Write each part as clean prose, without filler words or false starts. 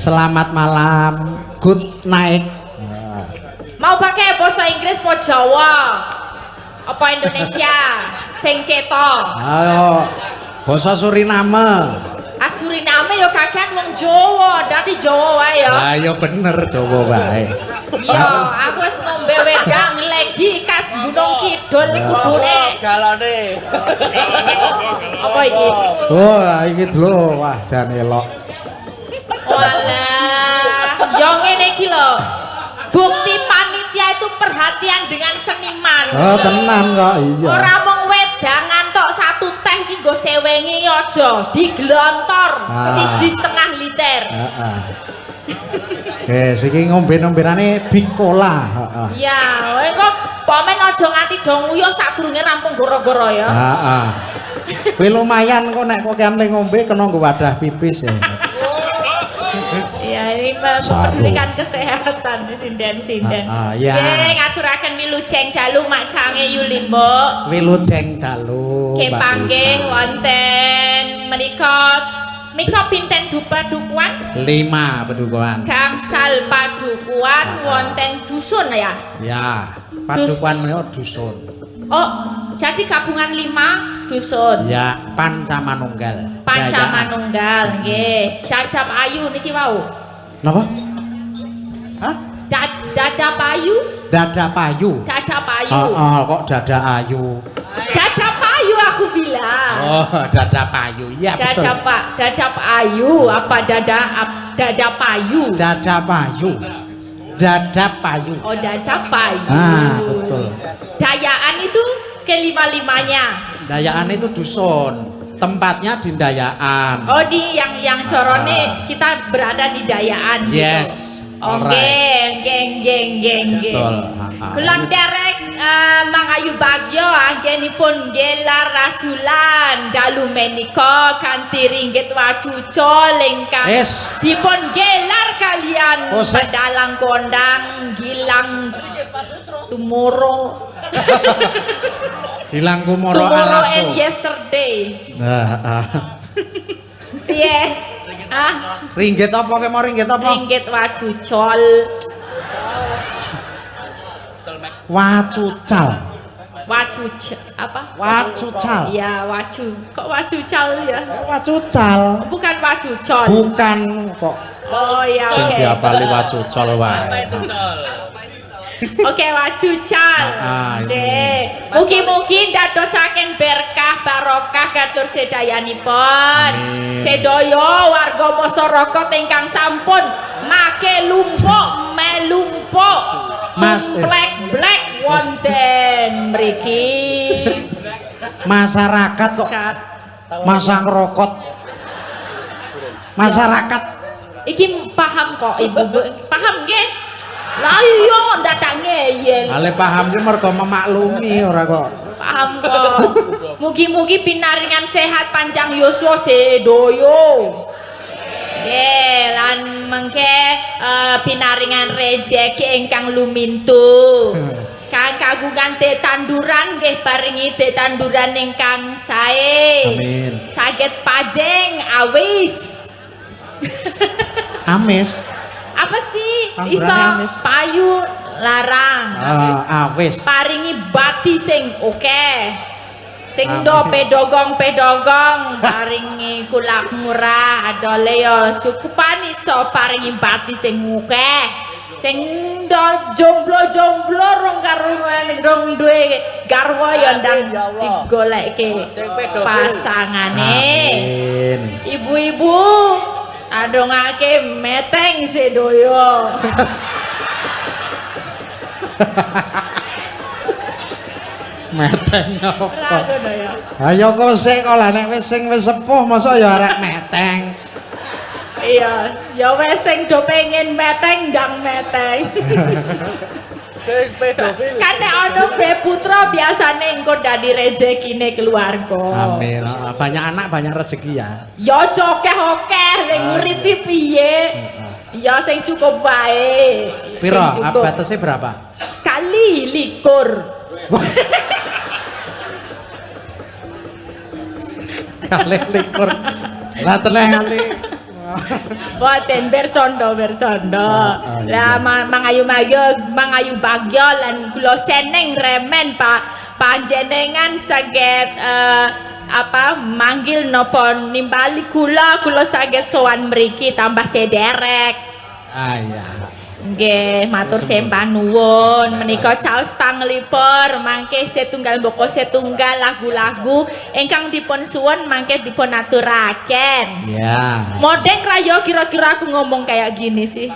Selamat malam. Good night. Mau pakai bahasa Inggris po Jawa? Apa Indonesia? Sing ceto. Ayo. Basa Suriname. Suriname yo kakean wong Jawa, dadi Jawa wae ya. Lah ya bener Jawa wae. Yo, aku wis ngombe wedang legi kas Gunung Kidul kudune. Galane. Apa iki? Wah, iki lho, wah jan elok. Walah, yo ngene iki lho. Bukti panitia itu perhatian dengan seniman. Oh, tenan kok, iya. Ora mung wedangan tok satu teh iki nggo sewengi aja, diglontor 1,5 liter. Heeh. Iki ngombe-ombenane Bicola, heeh. Iya, kok pomen aja nganti do nguyuh sadurunge rampung goro-goro ya. Heeh. Kuwi lumayan kok nek kok kene ngombe kena nggo wadah pipis ya. Iya, ini mempedulikan kesehatan di sinden-sinden. Ya. Oke, ngaturaken wilujeng dalu macange Yulimbo. Wilujeng dalu. Ke panggih wonten menika pinten padukuan? 5 padukuan. Gangsal padukuan wonten dusun ya? Ya, padukuan menika dusun. Oh, jadi gabungan 5 dusun. Ya, Pancamanunggal. Pancamanunggal nggih. Dadap ayu niki wau. Napa? Hah? Dadap ayu? Dada payu. Dadap ayu. Heeh, kok dada ayu. Dadap ayu aku bilang. Oh, dada payu. Iya, betul. Dadap ayu apa dada payu? Dada payu. Dada payu. Oh, dadap payu. Ah, betul. Dayaan itu kelima-limanya. Dayaan itu dusun. Tempatnya di Dayaan. Oh, di yang corone kita berada di Dayaan. Yes. Oke, geng. Betul. Kulon derek Mang Ayu Bagyo anggenipun gelar rasulan dalu menika kanthi ringgit wacuca ingkang dipun gelar kalian dalang kondang Gilang Tomorrow. Gilang Kumoro Tomorrow Alaso. and yesterday. Piye? Ringgit apa ke mau ringgit apa? Ringgit wacucol. Wacucal. Apa? Wacucal. Iya, kok wacucal ya? Wacucal. Bukan wacucol. Bukan kok. Oh ya, Sing oke. diapali wacucal wae. Oke, wacucal. Mugi-mugi dadosaken berkah barokah katur sedayanipun. Sedaya warga masyarakat ingkang sampun make lumpuk melumpuk blek wonten mriki. Masyarakat kok masang rokok. Masyarakat iki paham kok Ibu. Paham nggih? Lah iya ndadak ngeyel. Ale paham ki mergo memaklumi ora kok. Paham kok. Mugi-mugi pinaringan sehat panjang yuswa sedoyo. Nggih, lan mengke pinaringan rejeki ingkang lumintu. Kang kagungan tetanduran nggih paringi tetanduran ingkang sae. Amin. Saged pajeng awis. Amis. Apa sih? Tanduran amis. Payu larang. Awis. Paringi bati sing oke. Sing do pedogong paringi kulak murah adole yo cukupan iso paringi bati sing oke. Sing do jomblo rong karo rong duwe garwa yo ndang digoleke pasangane. Amin. Ibu-ibu adongake meteng sedoyo. Meteng apa? Ayo kok sik kok lah nek wis sepuh masa ya arek meteng. Iya, ya wis sing do pengen meteng ndang meteng. Kan nek ana putra biasane engko dadi rezekine keluarga. Amin. Banyak anak banyak rezeki ya. Ya cokeh-okeh ning nguripi piye? Ya sing cukup wae. Piro? Batasnya berapa? Kali 21. Kali 21. Lah teneh nganti Boten bercanda. Lah mangayu bagyo lan kula seneng remen Pak panjenengan saged manggil napa nimbali kula saged sowan mriki tambah sederek. Iya. Nggih, matur sembah nuwun. Menika Charles Panglipur mangke setunggal mboko setunggal lagu-lagu ingkang dipun suwun mangke dipun aturaken. Iya. Modeng rayo kira-kira aku ngomong kayak gini sih.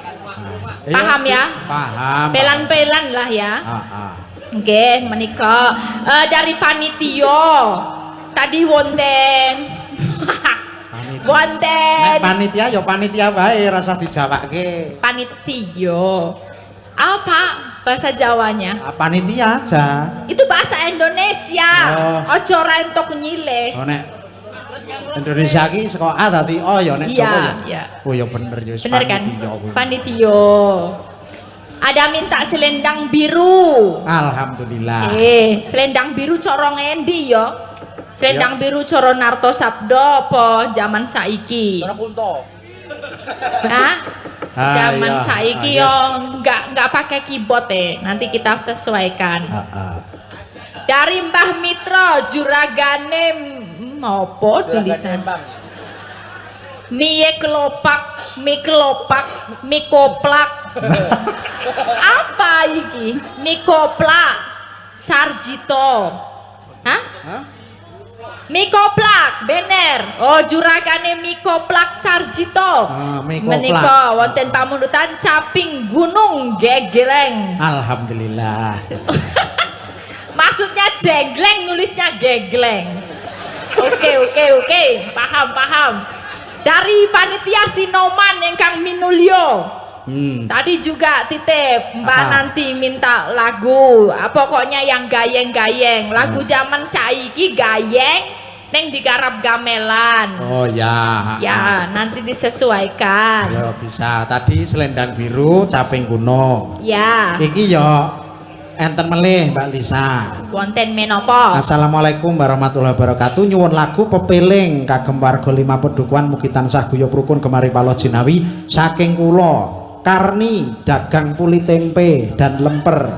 Paham ya? Paham. Pelan-pelan lah ya. Heeh. Nggih, menika dari panitia. Tadi wonten Nek panitia ya panitia wae rasa dijawabke. Panitia. Apa bahasa Jawanya? Panitia aja. Itu bahasa Indonesia. Oh. Ojo rentok nyile. Oh nek Indonesia ki saka A dadi O ya nek Jawa ya. Iya. Oh ya bener ya Bener kan? panitia kuwi. Panitia. Ada minta selendang biru. Alhamdulillah. Selendang biru corong endi ya? Selendang biru coro Narto Sabdo apa zaman saiki? Hah? Zaman saiki yo nggak pakai keyboard nanti kita sesuaikan. Dari Mbah Mitra juragane apa tulisan? Mie kelopak, mie koplak. Apa iki? Mie koplak, Sarjito. Hah? Mikoplak, bener. Oh, juragane Mikoplak Sarjito. Menika wonten pamundutan Caping Gunung Gegleng. Alhamdulillah. Maksudnya jegleng, nulisnya gegleng. Oke. Paham. Dari panitia Sinoman ingkang minulyo. Tadi juga titip Mbak nanti minta lagu pokoknya yang gayeng-gayeng lagu zaman saiki gayeng neng digarap gamelan. Oh ya. Ya nanti disesuaikan. Ya bisa. Tadi selendang biru Caping Gunung. Ya. Iki yo enten melih Mbak Lisa. Wonten menapa? Assalamualaikum warahmatullahi wabarakatuh. Nyuwun lagu pepeling kagem warga 5 Pedukuhan mugi tansah guyub rukun gemari palo jinawi saking kula Karni dagang puli tempe dan lemper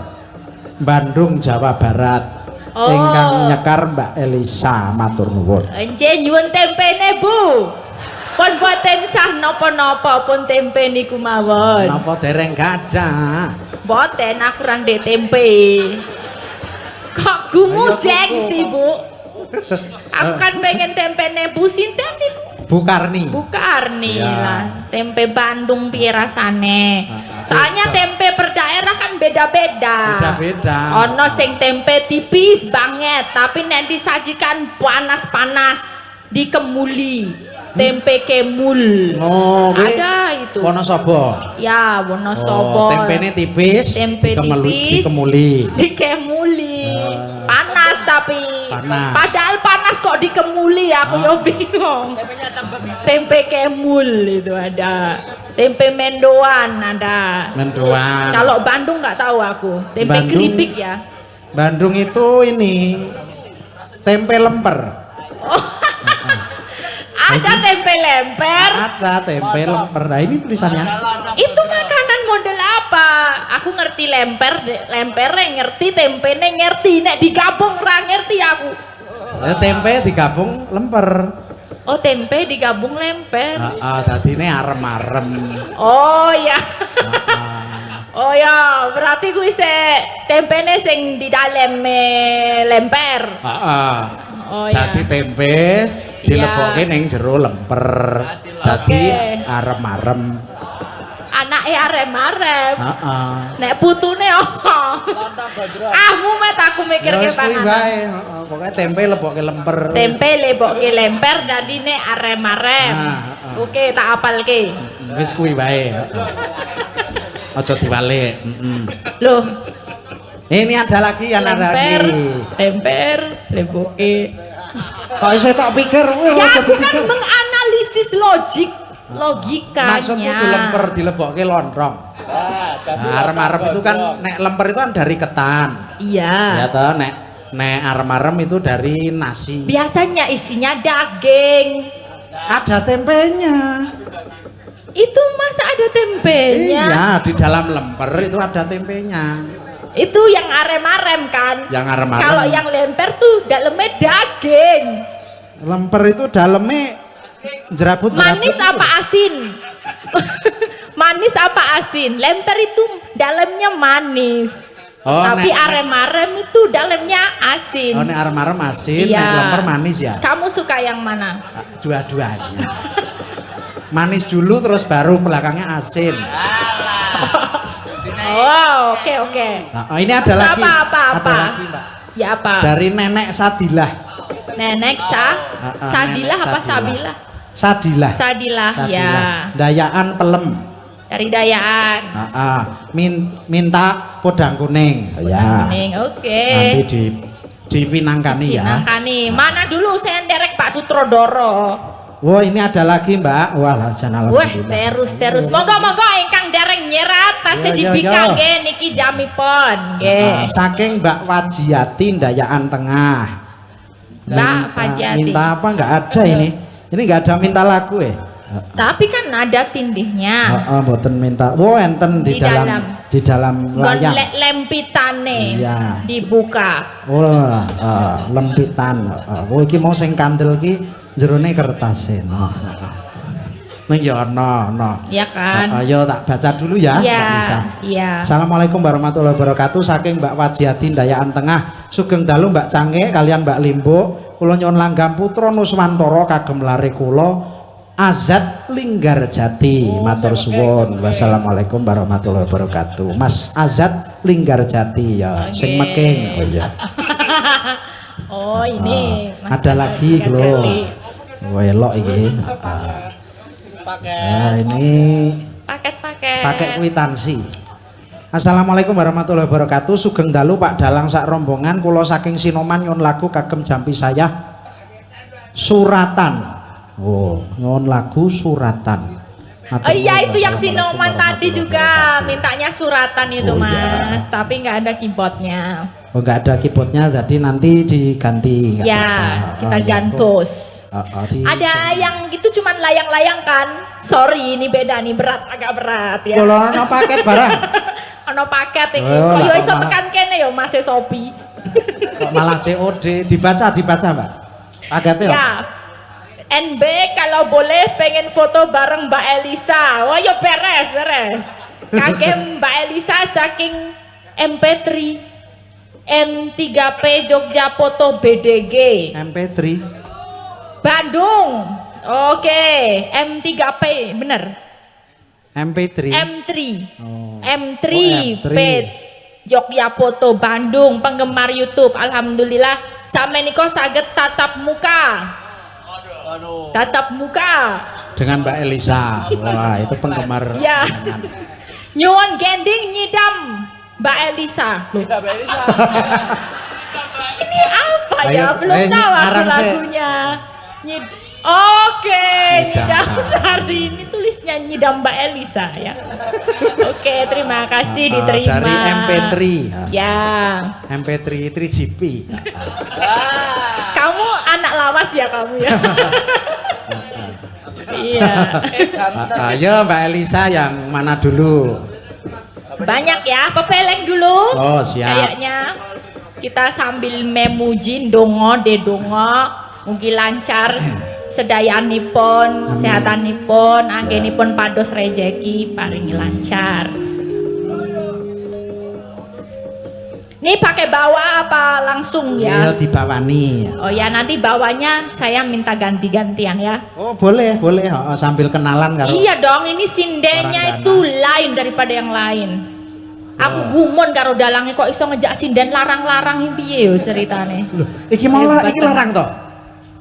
Bandung Jawa Barat. Ingkang nyekar Mbak Elisa matur nuwun. Enje nyuwun tempene Bu. Pun boten sah napa-napa pun tempe niku mawon. Napa dereng gadah? Boten aku rang de tempe. Kok gumujeng sih Bu? Aku kan pengen tempene Bu sinten niku? Bu Karni. Bu Karni ya. lah. Tempe Bandung piye rasane? Soalnya tempe per daerah kan beda-beda. Beda-beda. Ono sing tempe tipis banget, tapi nek disajikan panas-panas dikemuli. Tempe kemul. Oh, ada itu. Wonosobo. Ya, Wonosobo. Oh, tempene tipis. Tempe tipis. Dikemuli. Dikemuli. Panas tapi. Panas. Padahal panas kok dikemuli, aku yo bingung. Tempe kemul itu ada. Tempe mendoan ada. Mendoan. Kalau Bandung nggak tahu aku. Tempe keripik ya. Bandung itu ini tempe lemper. Oh. Ada tempe lemper. Ada tempe lemper. Nah ini tulisannya. Itu makanan model apa? Aku ngerti lemper ngerti, tempe ngerti, nek digabung ra ngerti aku. Tempe digabung lemper. Oh tempe digabung lemper. Jadi ini arem-arem. Oh ya. Oh ya, berarti gue tempene sing di dalam lemper. Oh ya. Jadi tempe dilebokke ning jero lemper. Dadi arem-arem. Anake arem-arem. Nek putune apa? Mumet aku mikirke panganan. Wae, pokoke tempe lebokke lemper. Tempe lebokke lemper dadine arem-arem. Oke, tak apalke. Wis kuwi wae, Aja diwalik. Loh. Ini ada lagi yang ada lagi. Temper lebokke. Kok saya tak pikir, ya aku kan menganalisis logikanya. Maksudku di lemper dilebokke lontrong. Arem-arem itu kan nek lemper itu kan dari ketan. Iya. Ya toh nek arem-arem itu dari nasi. Biasanya isinya daging. Ada tempenya. Itu masa ada tempenya? Iya, di dalam lemper itu ada tempenya. Itu yang arem-arem kan? Yang arem-arem. Kalau yang lemper tuh dalamnya daging. Lemper itu dalamnya jerabut. Manis apa asin? Manis apa asin? Lemper itu dalamnya manis. Oh, tapi arem-arem itu dalamnya asin. Oh, nek arem-arem asin, Iya. nek lemper manis ya? Kamu suka yang mana? Dua-duanya. Manis dulu terus baru belakangnya asin. Oh, oke. Nah, oh, ini ada lagi. Apa? Ada lagi, Mbak. Ya apa? Dari Nenek Sadilah. Nenek Sadilah Nenek apa Sabilah? Sadilah. Sadilah, ya. Dayaan Pelem. Dari Dayaan. Minta podang kuning. Ya. Kuning, oke. Nanti dipinangkani ya. Pinangkani. Mana dulu saya nderek Pak Sutrodoro. Wah, ini ada lagi, Mbak. Wah, jangan Wah, terus. Monggo engkang dereng nyerat tasih Yo, yo, dibikang yo. nggih niki jamipun nggih. Saking Mbak Wajiati Dayaan Tengah. Mbak Wajiati. Minta apa enggak ada ini? Ini enggak ada minta lagu ya? Tapi kan ada tindihnya. Mboten minta. Enten di dalam layang. Lempitane. Iya. Dibuka. Lempitan. Iki mau sing kandel ki jerone kertas e. Ning ya ana. Iya kan? Ayo tak baca dulu ya, Iya. Mbak Nisa. Iya. Assalamualaikum warahmatullahi wabarakatuh. Saking Mbak Wajiati Dayaan Tengah, sugeng dalu Mbak Cange kalian Mbak Limbo. Kula nyuwun langgam putra Nuswantara kagem lare kula Azat Linggarjati. Matur suwun. Wassalamualaikum warahmatullahi wabarakatuh. Mas Azat Linggarjati ya, sing meking. Oh iya. Oh, ini. Ada lagi lho. Welok iki. Nah, ini Paket-paket. pakai kwitansi. Assalamualaikum warahmatullahi wabarakatuh. Sugeng dalu Pak Dalang sak rombongan kula saking Sinoman nyuwun lagu kagem jampi saya Suratan. Oh, nyuwun lagu Suratan. Oh iya, itu yang Sinoman tadi juga mintanya suratan itu, Oh, Mas. iya. Tapi nggak ada keyboardnya. Oh, enggak ada keyboardnya, jadi nanti diganti. Nggak Ya, apa-apa. kita Oh, iya. gantos. Ada Ada yang itu cuman layang-layang kan? Sorry, ini beda nih, agak berat ya. Kalau ono paket barang, Ono paket ini. Oh, Kok lah, yo iso kok malah- tekan kene yo Mas Sopi. kok malah COD dibaca Mbak. Paketnya Ya. NB kalau boleh pengen foto bareng Mbak Elisa. Wah, yo beres. Kagem Mbak Elisa saking MP3 M3P Jogja Foto BDG MP3. Bandung. Oke, M3P bener. MP3. M3. Oh. M3 M3. P Jogja Foto Bandung, penggemar YouTube. Alhamdulillah sampe niko saged tatap muka. Tatap muka. Dengan Mbak Elisa. Wah, itu penggemar. Ya. jenengan. Nyuwun gending nyidam Mbak Elisa. Loh, ini apa ya? Ayo, Belum tahu aku ngarang sih. lagunya. Oke, Nyidam Nyidam Sari. Ini tulisnya nyidam Mbak Elisa ya. Oke, terima kasih diterima. Dari MP3. Ya. MP3 3GP. Kamu anak lawas ya kamu ya. Iya. Ayo Mbak Elisa yang mana dulu? Banyak ya, pepeleng dulu. Oh, siap. Kayaknya kita sambil memuji dongo de dongo, mugi lancar sedayanipun, sehatanipun, anggenipun pados rejeki paringi lancar. Ini pakai bawa apa langsung Iya, ya? dibawani. Oh ya, nanti bawanya saya minta ganti-gantian ya. Oh, boleh. Sambil kenalan karo. Iya dong, ini sindennya Orang itu lain daripada yang lain. Aku gumon karo dalangnya kok iso ngejak sinden larang-larang piye yo ceritane. Loh, iki mau Hebat iki larang toh?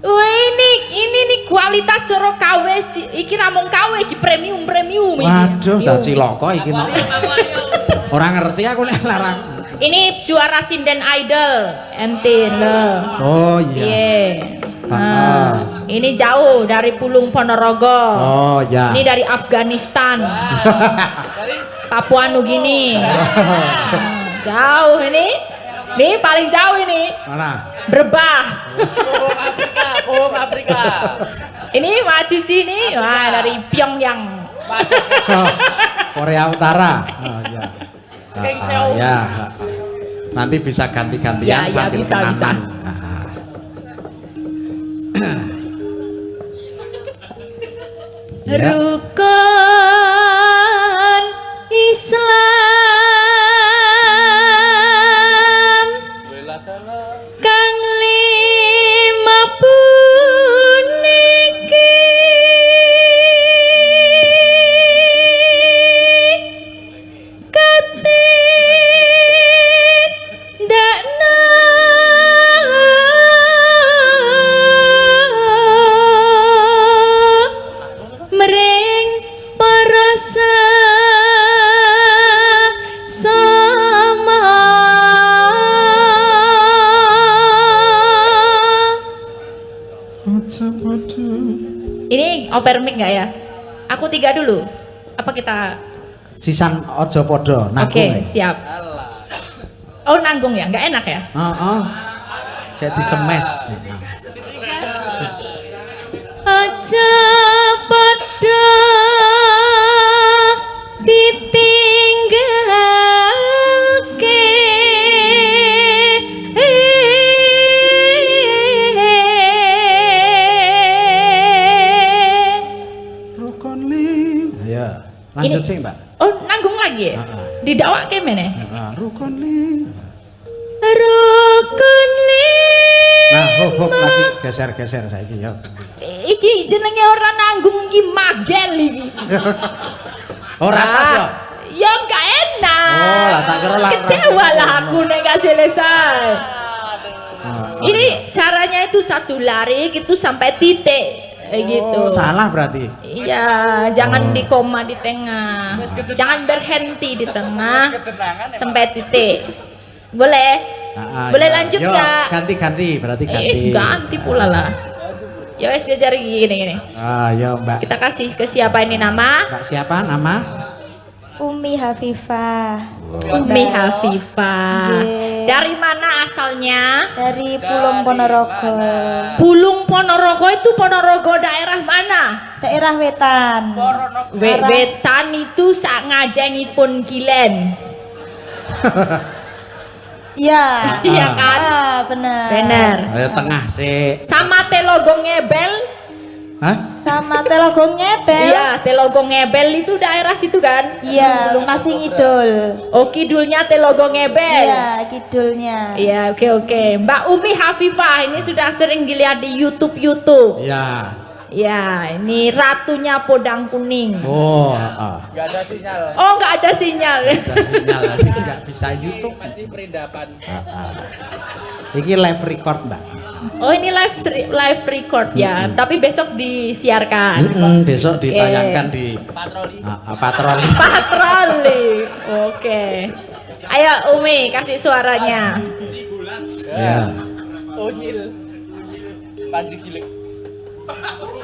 Wah, ini nih kualitas coro KW iki ramong KW iki premium ini. Waduh, Yo. dak ciloko iki mau. Orang ngerti aku nek larang. Ini juara sinden idol ente lo. Oh iya. Iya. Nah, ini jauh dari Pulung Ponorogo. Oh ya. Ini dari Afghanistan. Papua Nugini. Jauh ini. Nih paling jauh ini. Mana? Berbah. Afrika. Ini Mbak Cici nih, wah dari Pyongyang. Oh, Korea Utara. Oh iya. Ya. Nanti bisa ganti-gantian sambil bisa, menanan. Ya. Rukun Islam kang lima puniki katindakna mring para sama ini oper mic nggak ya? Aku 3 dulu. Apa kita? Sisan ojo podo nanggung. Oke, siap. Oh nanggung ya? Nggak enak ya? Kayak dicemes. Aja pada ditinggalke Rukoni. Ya, lanjut Ini- sih, Mbak. Oh nanggung lagi ya? Didawak ke mana? Rukoni. Rukun Nah, hop lagi geser-geser saiki ya. iki jenenge ora nanggung iki magel iki. Ora pas ya. Ya enggak enak. Oh, lah tak kira lah. Kecewa lah aku nek gak selesai. Ini caranya itu satu lari gitu sampai titik gitu. Salah berarti. Iya, jangan di koma di tengah. Jangan berhenti di tengah sampai titik. Boleh? Boleh lanjut Yo, nggak? ganti-ganti, berarti ganti. Ganti pula lah. Ya wes jari gini. Ya, Mbak. Kita kasih ke siapa ini nama? Mbak siapa nama? Umi Hafifah Umi Hafifah. Nggih. Dari mana asalnya? dari Pulung Ponorogo, Pulung Ponorogo itu Ponorogo daerah mana? daerah Wetan. Wetan itu sak ngajengipun Kilen. Iya. Iya kan? Benar. Bener. Ayo tengah sih. Sama Telogo Ngebel. Hah? Sama Telogong Ngebel. Iya, Telogo Ngebel itu daerah situ kan? Iya, masih ngidul. Oh, kidulnya Telogo Ngebel. Iya, kidulnya. Iya, oke. Mbak Umi Hafifah ini sudah sering dilihat di YouTube. Ya. Ya, ini ratunya Podang Kuning. Oh, Nggak ada sinyal. Oh, nggak ada sinyal. ada sinyal nanti nggak bisa YouTube. Masih perindapan. Ini live record, Mbak. Oh, ini live record ya, tapi besok disiarkan. Besok ditayangkan di Patroli. patroli. Patroli. Oke. Ayo Umi kasih suaranya. Ya. Onyil. Panji gilik.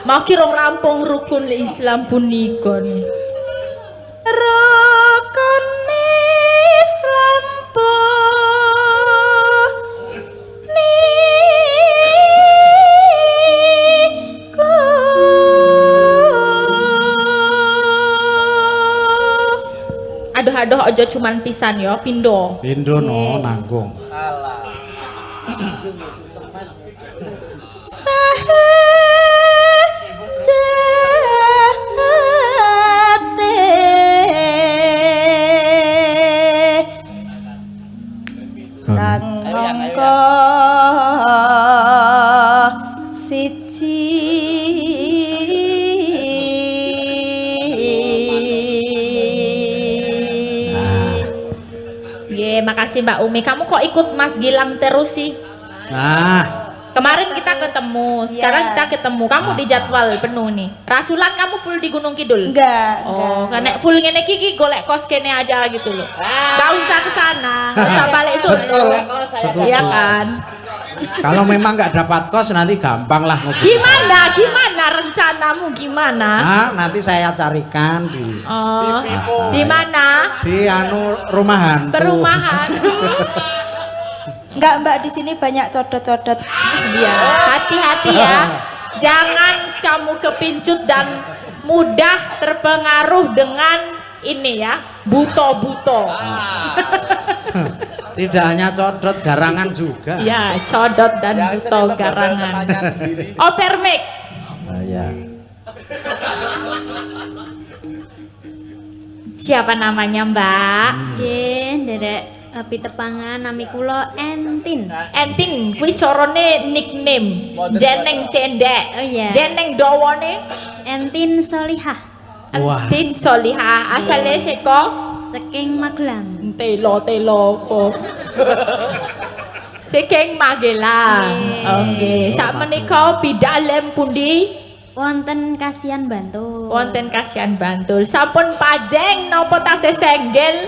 Mau kirong rampung rukun Islam punika nih. Rukun Islam Aduh aja cuman pisan ya, pindo. Pindo no nanggung. Alah. Kang mongko siji Ye, makasih Mbak Umi. Kamu kok ikut Mas Gilang terus sih? Nah, Kemarin kita ketemu, sekarang Ya. kita ketemu. Kamu di jadwal penuh nih. Rasulan kamu full di Gunung Kidul? enggak Oh, karena full ngene iki golek kos kene aja gitu loh. Gak usah ke sana, gak usah balik sore. betul. Setuju. Iya kan? Kalau memang nggak dapat kos nanti gampang lah ngubungi saya. Gimana rencanamu gimana? Nah, nanti saya carikan di Oh, di mana? rumahan. tuh. Perumahan. enggak Mbak, di sini banyak codot-codot. Iya, hati-hati ya. Jangan kamu kepincut dan mudah terpengaruh dengan ini ya, buto-buto. Tidak hanya codot, garangan juga. Ya, codot dan Ya, buto saya garangan. temannya sendiri. Opermik. Nah, ya. Siapa namanya, Mbak? Nggih, Ndek Pitepangan nami kula Entin. Entin kuwi carane nickname. Jeneng cendek. Oh iya. Jeneng dawane Entin Solihah Wah. Entin Solihah. Asale saka saking Magelang. telo po. Saking Magelang. Oke, sakmenika bidalem pundi? Wonten Kasihan Bantul. Wonten Kasihan Bantul. Sampun pajeng napa tasih senggel?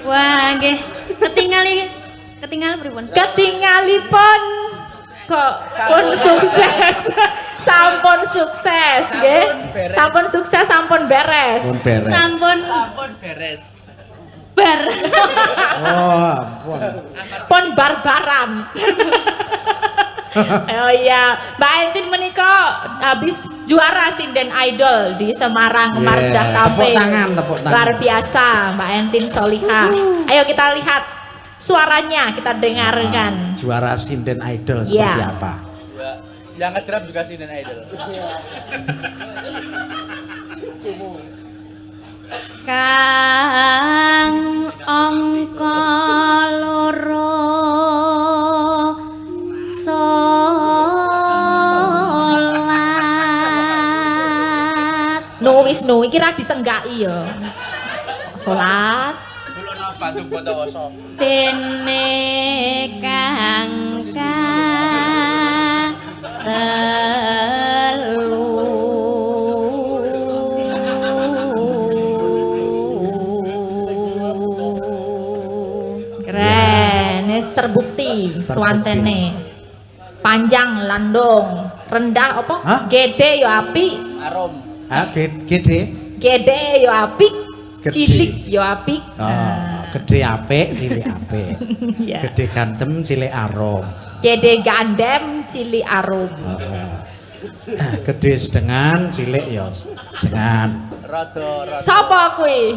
Wah, nggih. Ketingal pripun? Ketinggalipun kok pun sukses. Sampun sukses nggih. Sampun sukses, sampun beres. Pun beres. Sampun Sampun beres. bar. Oh, ampun. Pun barbaran. Oh iya, Mbak Entin menika habis juara sinden idol di Semarang kemarin Yeah. dah tampil. Tepuk tangan, tepuk tangan. Luar biasa, Mbak Entin Solihah. Ayo kita lihat suaranya, kita dengarkan. Juara sinden idol seperti Iya. apa? Ya, yang ngedrap juga Sinden Idol. Kang angka loro salat. Wisnu iki ra disenggai ya. Salat Kulo nang Bandung Bondowoso. Dene kang telu keren, wis terbukti swantene. Panjang landung, rendah apa? Hah? Gede yo apik, Arom. Ah, gede. gede yo apik, Gede. cilik yo apik. Oh, gede apik, cilik apik. Ya. Gede gantem, cilik arom. Gede gandem, cilik arum. Gede sedengan, cilik ya sedengan. Rada. Sapa kuwi?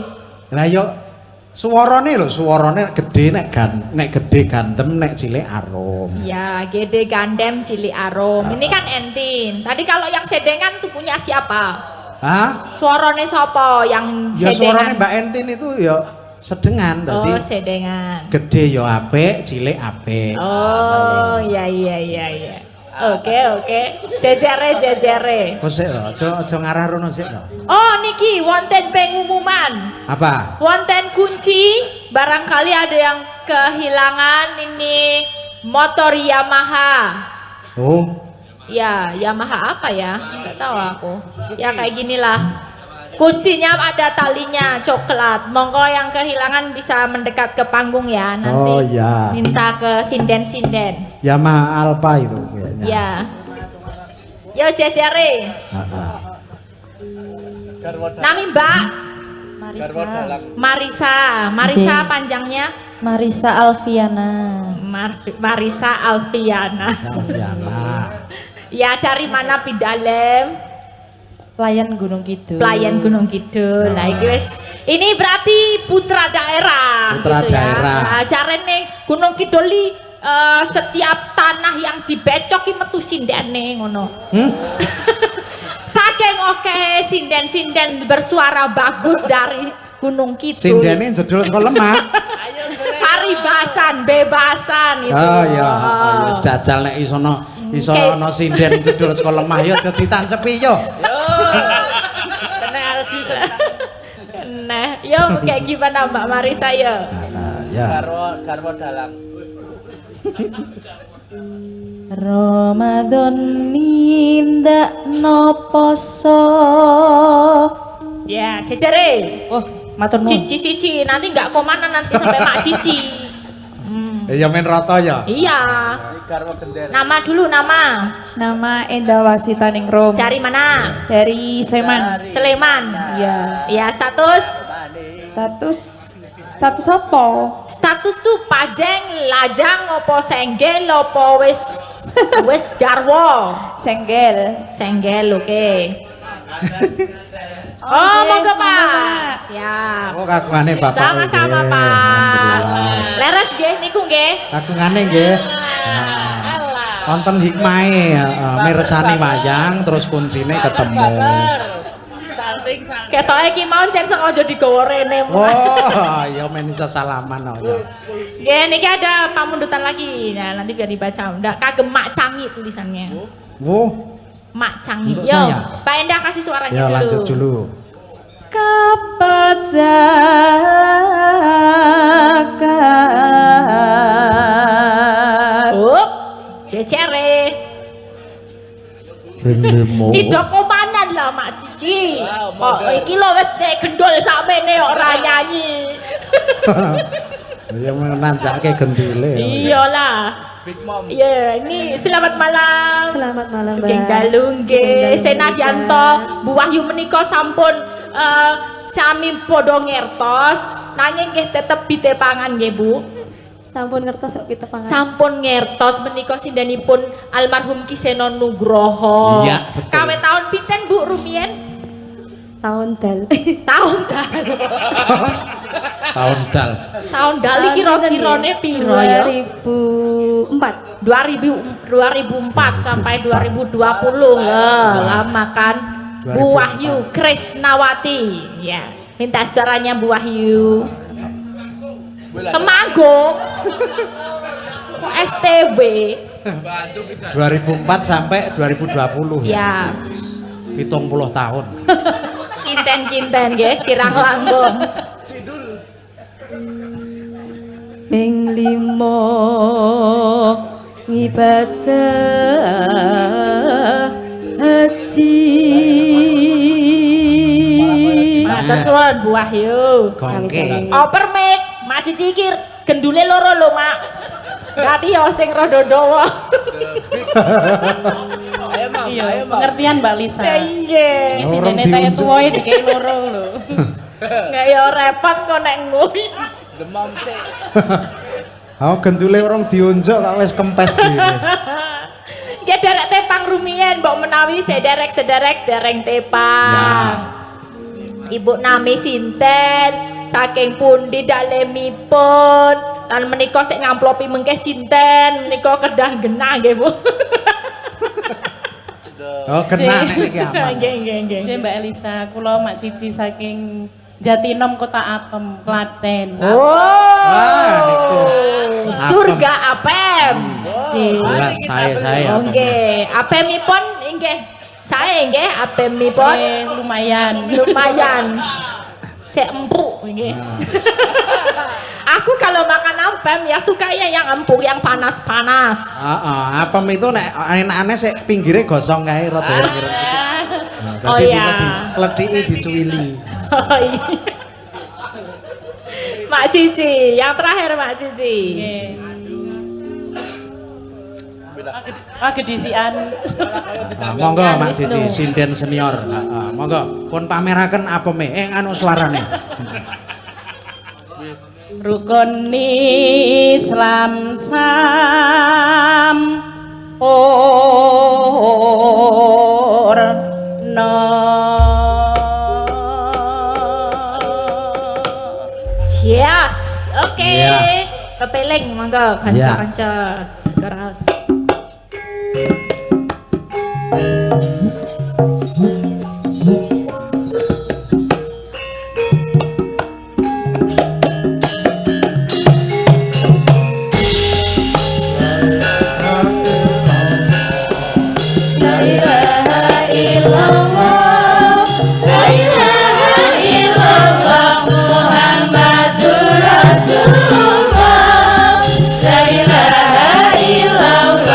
Lah yo suarane lho, suarane gede nek gede gantem, nek cilik arom. Ya, gede gandem, cilik arum. Ini kan Entin. Tadi kalau yang sedengan tuh punya siapa? Hah? Suarane sapa yang Ya suarane sedengan? Mbak Entin itu ya sedengan tadi. Oh, sedengan. Gede yo apik, cilik apik. Oh, iya. Oke. Jejere. Kok sik lho, aja ngarah rono sik lho. Oh, niki wonten pengumuman. Apa? Wonten kunci, barangkali ada yang kehilangan ini motor Yamaha. Oh, Ya, Yamaha apa ya? Nggak tahu aku. Ya kayak ginilah. Kuncinya ada talinya coklat. Monggo yang kehilangan bisa mendekat ke panggung ya nanti. Oh, ya. Minta ke sinden-sinden. Yamaha Alpha itu kayaknya. Ya. Yo jejere. Heeh. Garwo Nami Mbak Garwo dalang. Marisa J. panjangnya Marisa Alfiana. Marisa Alfiana. Alfiana. Ya dari mana Pidalem? Pelayan Gunung Kidul. Pelayan Gunung Kidul. Nah, iki wis ini berarti putra daerah. Putra daerah. Ya. Nah, jarene Gunung Kidul setiap tanah yang dibecok ki metu sindene ngono. Saking oke sinden-sinden bersuara bagus dari Gunung Kidul. Sindene jedul saka lemah. Paribasan, bebasan gitu. Oh iya, wis jajal nek iso ana sinden jedul saka lemah ya dadi tancepi yo. Kena Aldi. Nah, yo kayak gimana Mbak Marisa ya? Ya. Garwo dalang. Ramadan nindak no poso. Ya, jejere. Oh, matur nuwun. Cici, nanti nggak komanan nanti sampai Mak Cici. Ya men rata ya. Iya. Garwo gendera. Nama dulu nama. Nama Endah Wasita Ningrum. Dari mana? Dari Sleman. Sleman. Iya. Ya, status Status apa? status tuh pajeng, lajang, opo senggel, opo wis garwo. Senggel. Senggel, oke. Oh, monggo Pak. Pak. Siap. Oh, kagungane Bapak. Sama-sama nggih. Pak. Alhamdulillah. Leres nggih niku nggih. Kagungane nggih. Wonten hikmahe mirsani wayang terus kuncine ketemu. Ketoke iki mau jen sengaja digawa rene. Wah, ya men iso salaman oh ya. Nggih, niki ada pamundutan lagi. Nah, nanti biar dibaca. Ndak kagem Mak Cangi tulisannya. Wuh, Mak Cangi. Untuk Yo, saya. Pak Endah kasih suaranya ya dulu. lanjut dulu. Kapat zakat. Oh, cecere. Gendemo. Si dokomanan lah Mak Cici. Kok iki lho wis cek gendul samene ora nyanyi. Ya menanjake gendile. Iyalah. Big Mom. Ya, ini selamat malam. Selamat malam, Sugeng Mbak. dalu nggih. Sugeng dalu, Senadyanto Bu Wahyu menika sampun sami padha ngertos, nanging nggih tetep ditepangan nggih Bu. Sampun ngertos kok pitepangan. Sampun ngertos menika sindanipun almarhum Kiseno Nugroho. Iya, betul. Kawe tahun pinten Bu rumiyin? Tahun dal. Tahun dal. Tahun dal. Tahun dal iki kira-kirane piro ya? 2004. 2004 sampai 2020 lah, lama kan. Bu 2004. Wahyu Krisnawati ya, minta caranya Bu Wahyu Temanggung kok STW 2004 sampai 2020 ya, 70 tahun. kinten-kinten nggih kirang langkung. Ping 5 ngibadah haji. Matur suwun Bu Wahyu. Gongke. Oper Mik, Mak Cici iki gendule loro lho Mak. Berarti ya sing rada dawa. Ayo Mam, Iya, ayo Mam. pengertian Mbak Lisa. Nggih. Isi Orang dene tanya diunjuk. tuwoe dikei loro lho. Nggak ya repot kok nek nguy. Demam sih. Oh, gendule orang diunjuk kok wis kempes gini. Ya derek tepang rumiyin mbok menawi sederek dereng tepang. Ibu nami sinten, saking pundi dalemipun, lan menika sik ngamplopi mengke sinten, menika kedah genah nggih Bu. Oh, kena nek iki aman. Nggih nggih nggih. Nggih Mbak Elisa, kula Mak Cici saking Jatinom Kota Apem, Klaten. Wah, niku. Surga Apem. Nggih. Jelas saya apa? Nggih, apemipun nggih. Saya nggih apemipun Nggih, lumayan. lumayan. Saya empuk nggih. Aku kalau makan apem ya sukanya yang empuk, yang panas-panas. Heeh, apem itu nek enak-enak sik pinggire gosong kae rada ireng sithik. Nah, Oh, dadi iya. bisa dikledhiki dicuwili. Oh iya. Mak Cici, yang terakhir Mak Cici. Nggih. Gedisian. Nah, monggo Mak Cici sinden senior. Heeh, monggo pun pameraken apeme anu suarane. Rukun Islam sam Yes, oke. Iya. Kepeling monggo kanca-kanca keras. Rasulullah, la ilaha illallah.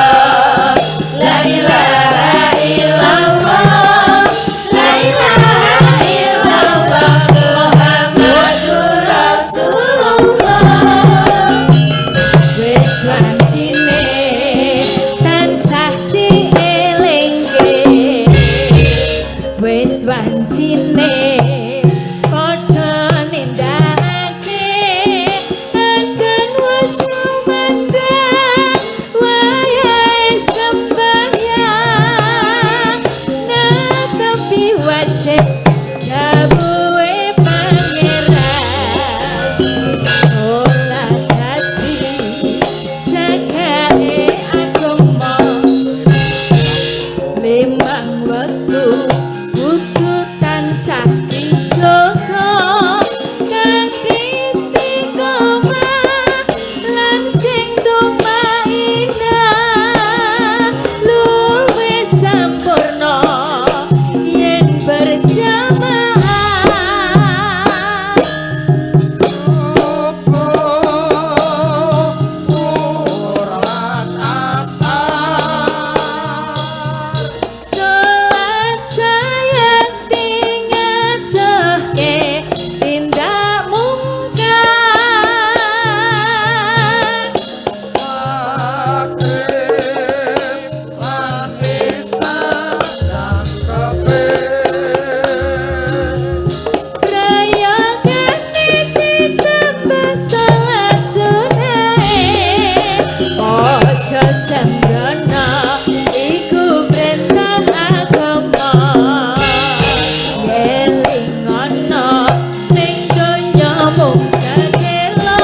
mung sedelo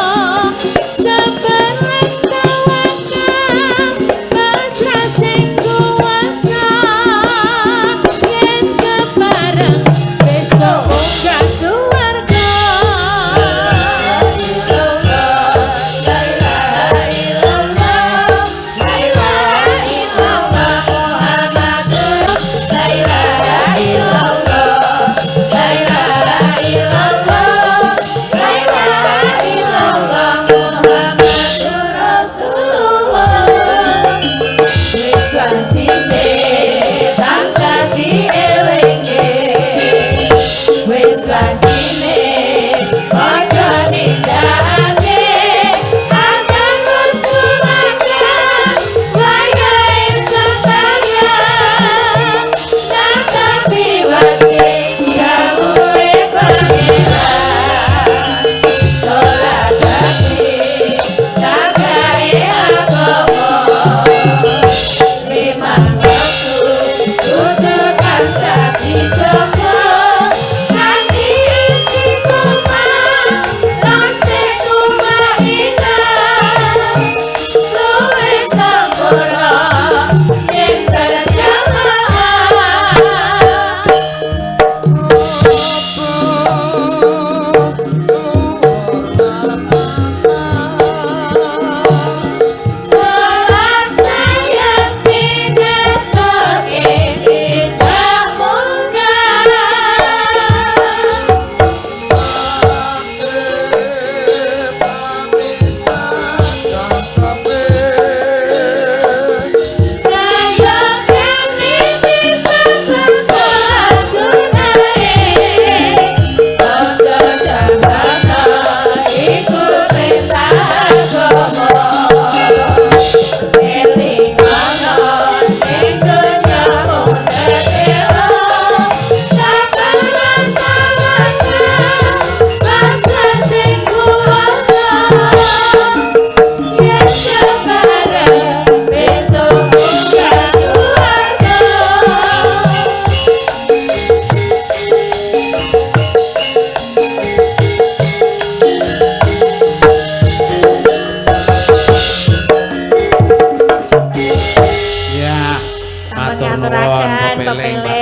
sebelet tawakal pasrah sing kuwasa yen kepareng besok munggah suwarga.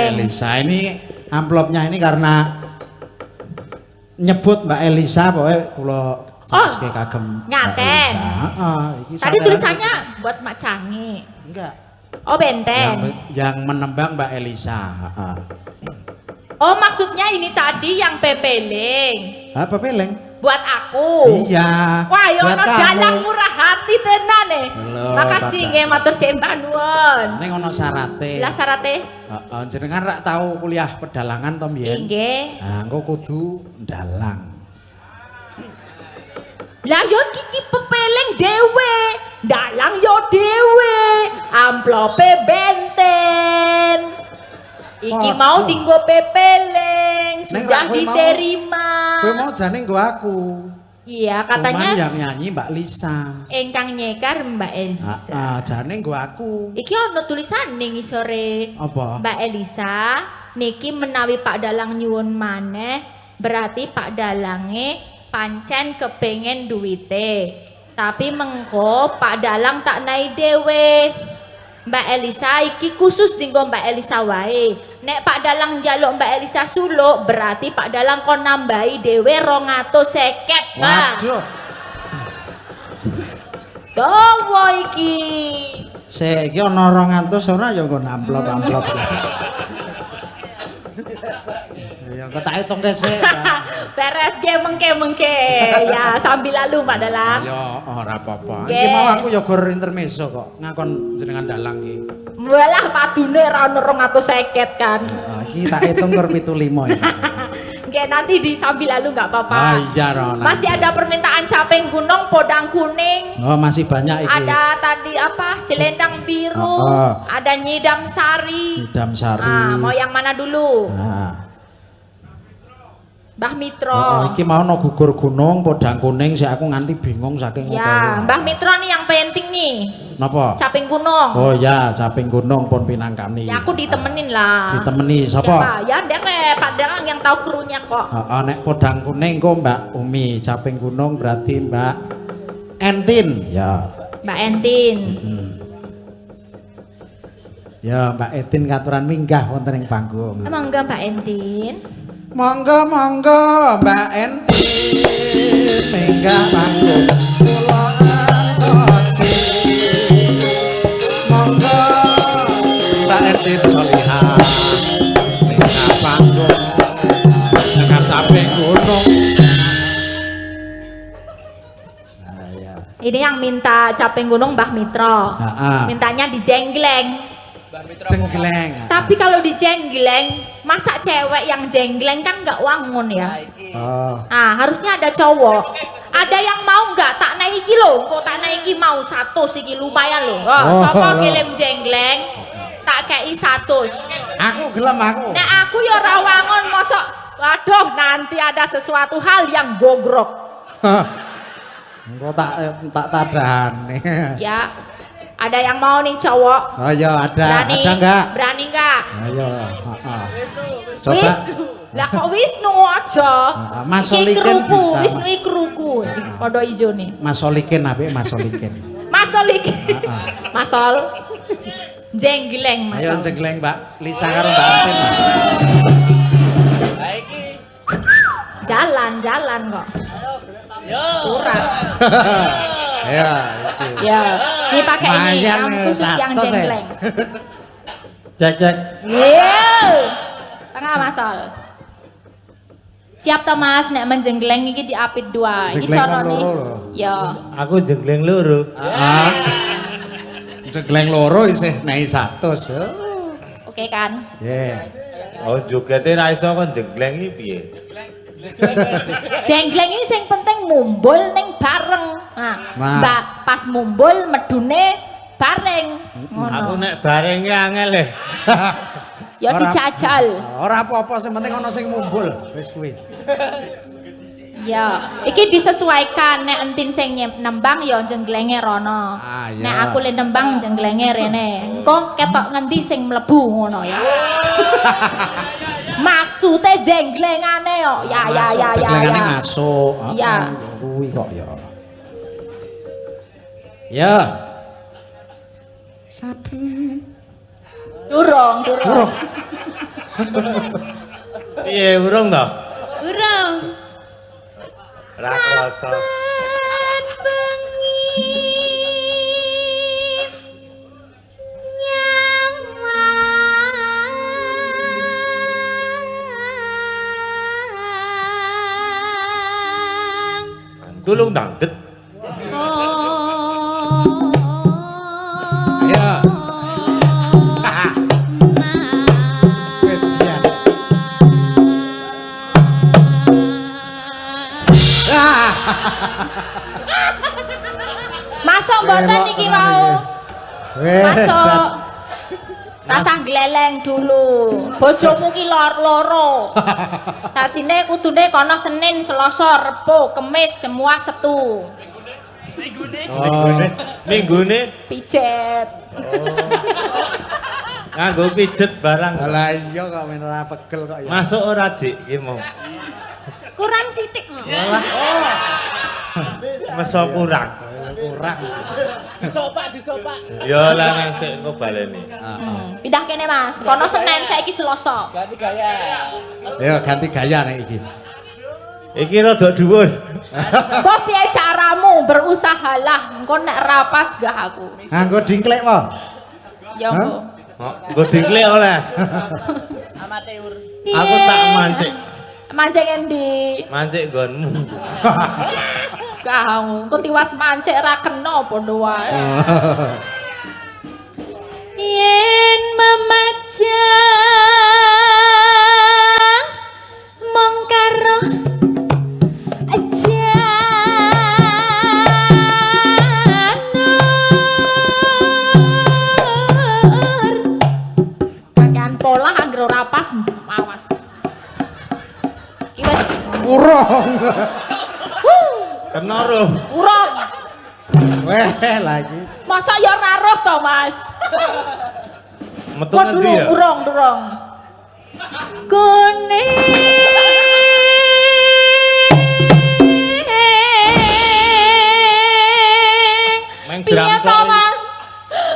Elisa ini amplopnya ini karena nyebut Mbak Elisa pokoknya kula saking kagem nyaten. Tadi tulisannya buat Mak Cangi. Enggak. Oh benteng. Yang menembang Mbak Elisa. Oh maksudnya ini tadi yang pepeling. Apa peleng? Buat aku. Iya. Wah, yo buat ono kamu. dalang murah hati tenan nih. Makasih nggih matur sembah nuwun. Ning ono syarate. Lah syarate? Heeh, jenengan rak tahu kuliah pedalangan to mbiyen? Nggih. Nah, engko kudu ndalang. Lah yo iki pepeling dhewe, dalang yo dhewe, amplope benten. Iki mau dinggo pepeling, sudah diterima. Kowe mau jane nggo aku. Iya, katanya cuman yang nyanyi Mbak Lisa. Engkang nyekar Mbak Elisa. Jane nggo aku. Iki ono tulisan ning ngisore. Apa? Mbak Elisa, niki menawi Pak Dalang nyuwun maneh, berarti Pak Dalange pancen kepengen duwite. Tapi mengko Pak Dalang tak nai dewe. Mbak Elisa iki khusus dinggo Mbak Elisa wae. Nek Pak Dalang njaluk Mbak Elisa suluk, berarti Pak Dalang kon nambahi dhewe 250, Pak. Waduh. Dawa iki. Sik iki ana 200 ora ya nggo amplop-amplop. Ya kok tak hitungke sik. Beres ge mengke-mengke. Ya sambil lalu Pak Dalang. Ya ora apa-apa. Iki mau aku ya gor intermezzo kok ngakon jenengan dalang iki. Walah padune ra ono 250 kan. Iki tak hitung gor 75 ya. Nggih nanti di sambil lalu enggak apa-apa. Iya Ron. Masih ada permintaan caping gunung, podang kuning. Oh, masih banyak iki. Ada tadi apa? Selendang biru. Ada nyidam sari. Nyidam sari. Ah, mau yang mana dulu? Nah. Mbah Mitra. Oh, iki mau no gugur gunung podang kuning sih aku nganti bingung saking Ya, Mbah Mitra nih yang penting nih. Napa? Caping gunung. Oh ya, caping gunung pun pinangkani. Ya aku ditemenin lah. Ditemeni Siapa? sapa? Ya Dek Pak Dangang yang tahu krunya kok. Heeh, nek podang kuning kok Mbak Umi, caping gunung berarti Mbak Entin. Ya. Mbak Entin. Ya, Mbak Entin katuran minggah wonten ing panggung. Emang enggak Mbak Entin? Monggo monggo Mbak Entin minggah panggung. Kula antosi. Monggo Mbak Entin Solihah minggah panggung. Dengan caping gunung. Nah, ya. Ini yang minta caping gunung Mbah Mitra. Heeh. Mintanya dijenggleng. Jenggleng. Tapi kalau dijenggleng, masa cewek yang jenggleng kan nggak wangun ya? Oh. Ah, harusnya ada cowok. Ada yang mau nggak tak naiki lo? Kok tak naiki mau 100 iki lumayan lo. Oh, Oh. sapa kirim jenggleng? Tak kei 100. Aku gelem aku. Nek aku ya ora wangun mosok. Waduh, nanti ada sesuatu hal yang gogrok. Engko tak tadane. Ya. Ada yang mau nih cowok? Oh iya ada. Berani? Ada enggak? Berani enggak? Ayo, heeh. Coba. Wisnu. Lah kok Wisnu aja? Mas Iki Solikin keruku, bisa. Wisnu iki keruku. Padha ijo nih. Mas Solikin apik Mas Solikin. Mas Solik. Mas Sol. Jenggleng Mas Ayo Sol. jenggleng Mbak Lisa karo Mbak Entin. Jalan kok. Kurang. Ya, itu. Ya, ini pakai ini Lumayan, yang khusus yang 100 ya. jenggleng. Cek. Iya. Tengah Mas Sol. Siap to Mas nek menjenggleng iki diapit dua. Iki Jenggleng carane. loro lho. Ya. Aku jenggleng loro. Heeh. Jenggleng loro isih naik 100. Ya. Oke kan? Yeah. Oh, jogete ra iso kon jenggleng iki piye? Jenggleng ini sing penting mumbul ning bareng. Nah, Nah. Mbak pas mumbul medune bareng. Aku Ngono. nek barenge angel e. Ya Ora- dijajal. Ora apa-apa sing penting ana sing mumbul. Wis kuwi. Ya, iki disesuaikan nek entin sing nembang ya jengglenge rono. Ah, iya. Nek aku le nembang jengglenge rene. Engko ketok ngendi sing mlebu ngono ya. Maksudnya jengglengane yo. Ya. Jenglengane masuk. Iya. Kuwi kok ya. Ya. Sapi. Durung. Piye urung to? Urung. Ra krasa. Saben bengi nyawang Tulung dangdet. Ayo. Kecian. Ah. Masuk mboten iki mau. Masuk. Rasa gleleng dulu. Bojomu ki loro. Tadine kudune kono Senin, Selasa, Rebo, Kemis, Jumat, Setu. Minggune Pijet. nganggo pijet barang. Lah iya kok men ora pegel kok ya. Masuk ora, Dik? Iki mau. kurang sithik. Meso kurang. Kurang. Disopak. Ya lah ngesek engko baleni. Pindah kene Mas. Kono Senin saiki Selasa. Ganti gaya. Ya ganti gaya nek iki. Iki rada dhuwur. Mbok piye caramu berusahalah engko nek rapas gak aku. Nganggo dingklek po. Ya Hah? mbok. Nggo dingklek oleh. Amatir. Aku tak mancik. Mancing endi? Mancik nggonmu. Kau, engko tiwas mancik ra kena padha wae. Yen memajang mong karo janur Kakean pola anggere ora pas awas. Iki wis urung. Kena roh. Urung. Weh lagi. Masa ya ora roh to, Mas? Metu Kok ngendi ya? durung. Meng Piye dram to, Mas?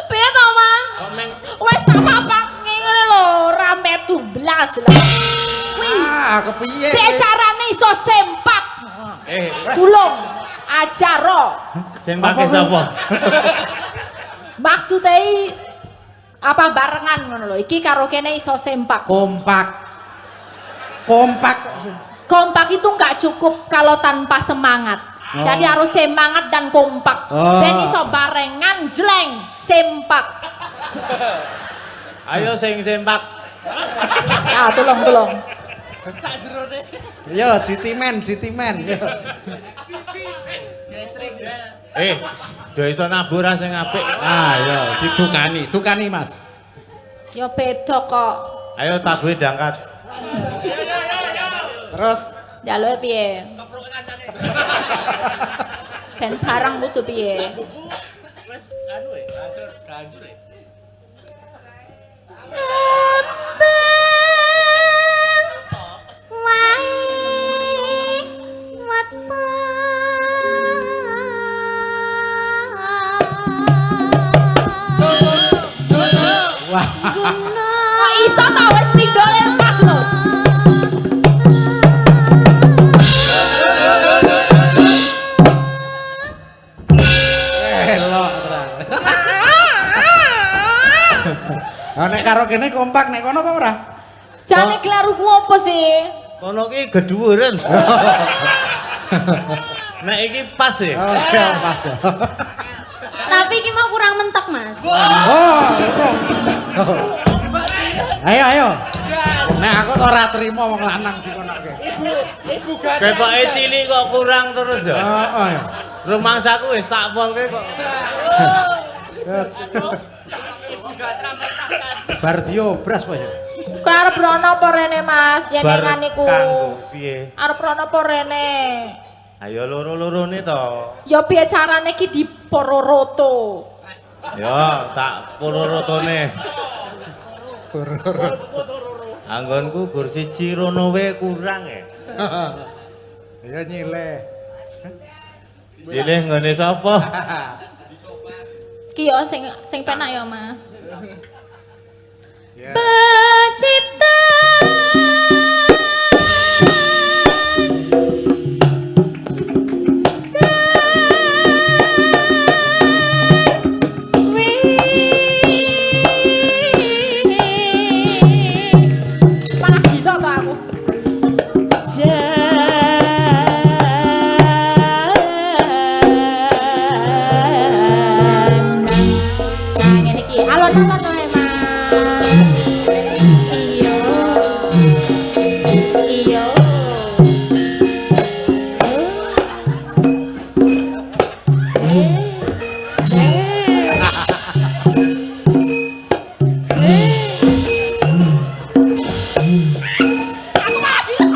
Piye to, Mas? Kok meng Wis tak papak ngene lho, rame tu blas lah. Kuwi Kepiye? piye carane iso sempak? Tulung ajaro. sempak ke sapa? Maksudnya apa barengan ngono lho. Iki karo kene iso sempak. Kompak. Kompak itu nggak cukup kalau tanpa semangat. Jadi harus semangat dan kompak. Ben iso barengan jleng sempak. Ayo sing sempak. Ya, tolong. Yo, jitimen. Yo. Do iso nabur sing apik. Yo, tukani Mas. Ya beda kok. Ayo tabuhe diangkat. Terus Jaluke piye? Ben barang kudu piye? Kok iso ta wis pindhone pas lho. elok terang. Nek karo kene kompak nek kono apa ora? Jane kleru ku apa sih? Kono ki gedhuwuren. Nek iki pas ya. Oke, pas. Tapi iki mau kurang mentok, Mas. Oh, urung. Ayo. Nek aku tuh ora trimo wong lanang dikonoke. Ketoke cilik kok kurang terus ya. Heeh. Rumangsaku wis tak polke kok. Bar diobras apa ya? Kok arep rono apa rene Mas jenengan niku? Kanggo piye? Arep rono apa rene? Ayo loro-lorone to. Ya piye carane ki dipororoto? Ya tak pororotone. Anggonku gur siji rono wae kurang ya. Ya nyileh. Pilih nggone sapa? Ki yo sing penak ya Mas. Pecita Malah gila to aku. Nah ngene iki alon-alon ae Mas. Iyo. Aku malah gila.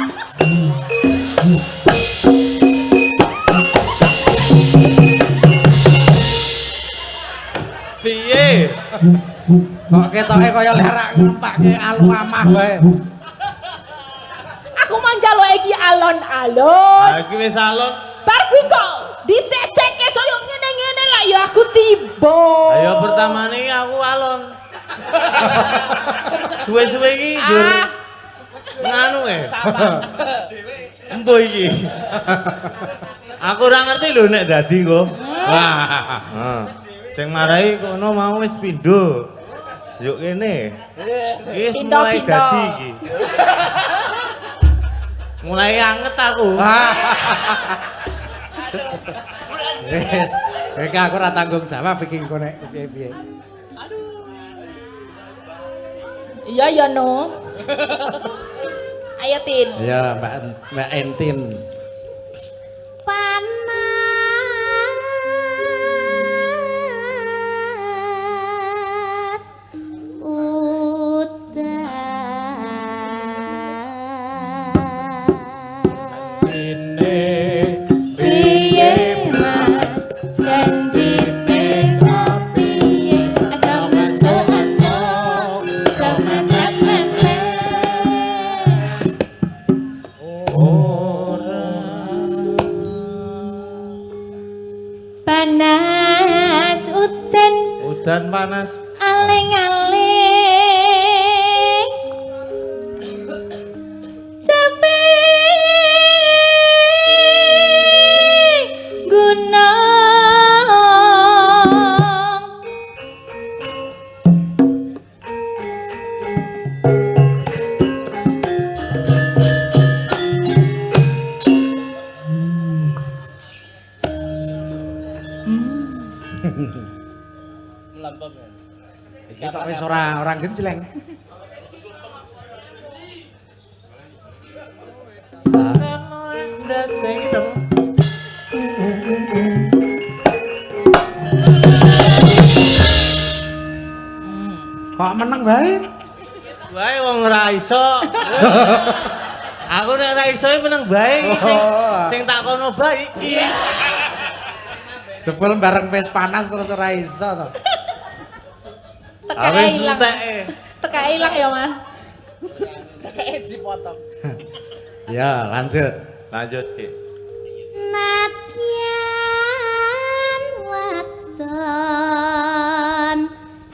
Piye? Kok ketoke kaya lerak ngempake alu-amah wae. Aku manjalo iki alon-alon. Iki wis salon. Bar kuwi kok disesekke soyo ngene-ngene lah ya aku tiba. Ayo pertamane aku alon. Suwe-suwe iki njur nganu Embo iki. Aku ora ngerti lho nek dadi kok. Wah. Sing marahi kono mau wis pindho. Yuk kene. Wis mulai dadi iki. Mulai anget aku. Wis, iki aku ora tanggung jawab iki kok nek piye-piye. Iya ya no. Ayo Tin. Ya, Mbak Entin. panas udan panas udan Udan panas. aling-aling capek gunung Iki kok wis ora gencleng. Kok meneng bae? Bae wong ora iso. Aku nek ora iso meneng bae sing tak kono bae iki. Jebul bareng wis panas terus ora iso to. Teka ilang. Teka ilang ya, Mas. Dipotong. Ya, lanjut. Lanjut, Ki. Nadyan waton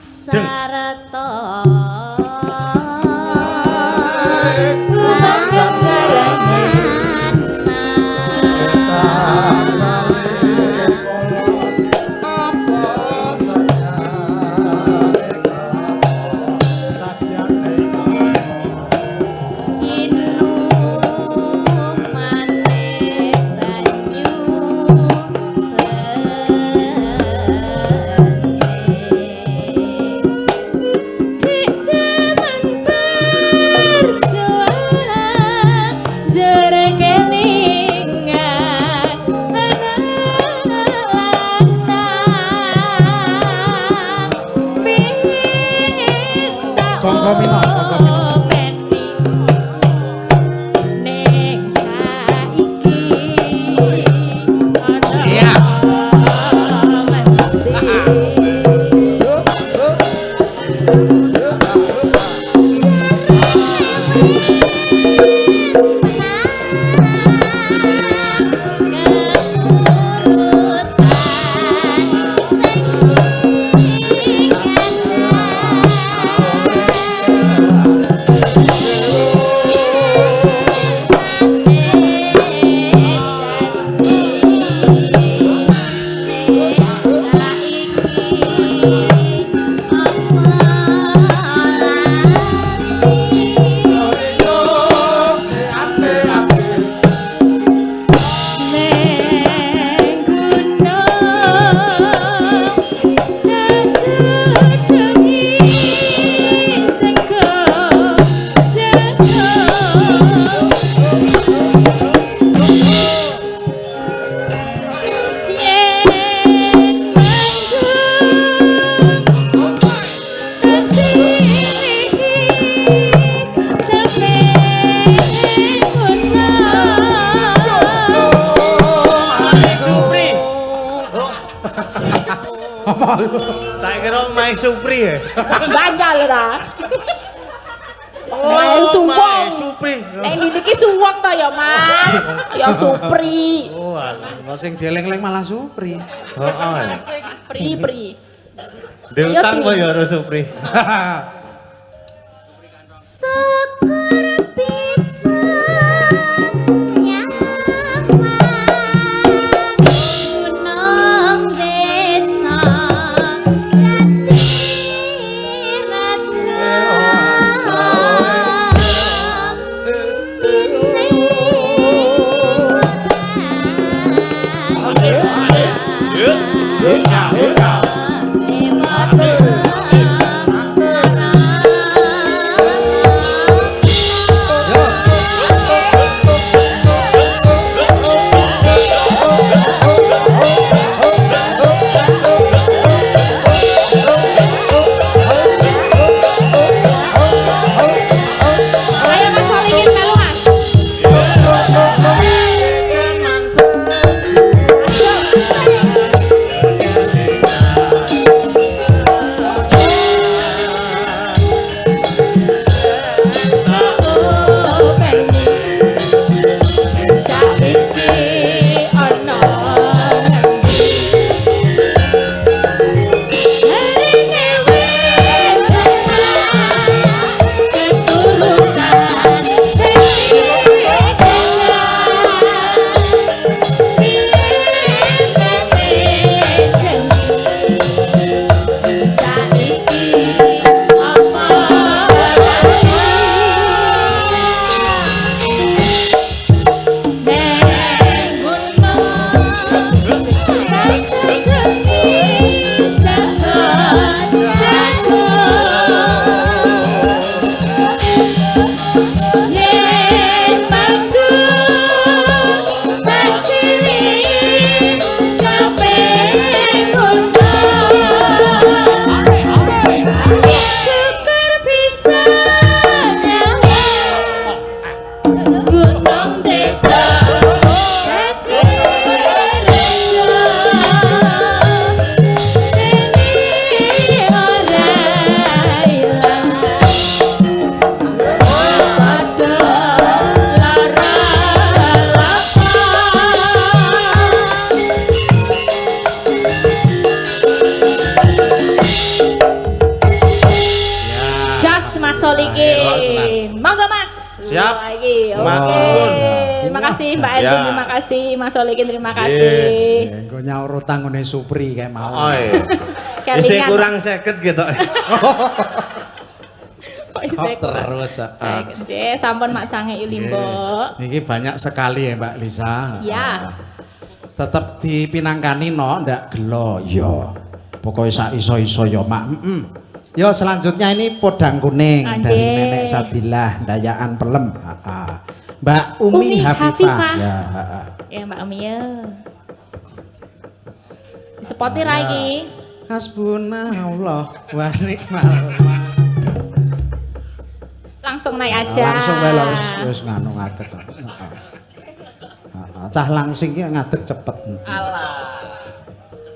sarata Tak kira Mai Supri ya. Banyak ora. Oh, Mai Suwong. Mai Supri. Nek niki suwong to ya, Mas. Ya Supri. Oh, alah. Kalau sing dieling-eling malah Supri. Heeh. Pri. Diutang kok ya karo Supri. syukur bisa nyamang gunung desa rati raja Ayo Mas Solihin melu Mas. Siap. lagi. Oke. Terima kasih Mbak Ya. Erwin, terima kasih Mas Solikin, terima kasih. Engko nyaur utang ngene Supri kayak mau. Oh iya. Kelingan. Isi kurang 50 gitu. Kok isih kurang? Terus. Saya sampun mak sange Yulimbo. Ini banyak sekali ya Mbak Lisa. Ya. Tetap dipinangkani no, ndak gelo. Yo. Pokoknya sak iso-iso yo mak. Yo selanjutnya ini podang kuning Anjir. dari Nenek Sabilah Dayaan Pelem. Mbak Umi, Hafifah. Ya, Ya Mbak Umi ya. Sepoti lagi. Hasbunallah wa ni'mal. Langsung naik aja. Langsung wae lho wis nganu ngadeg. Cah langsing ki ngadeg cepet.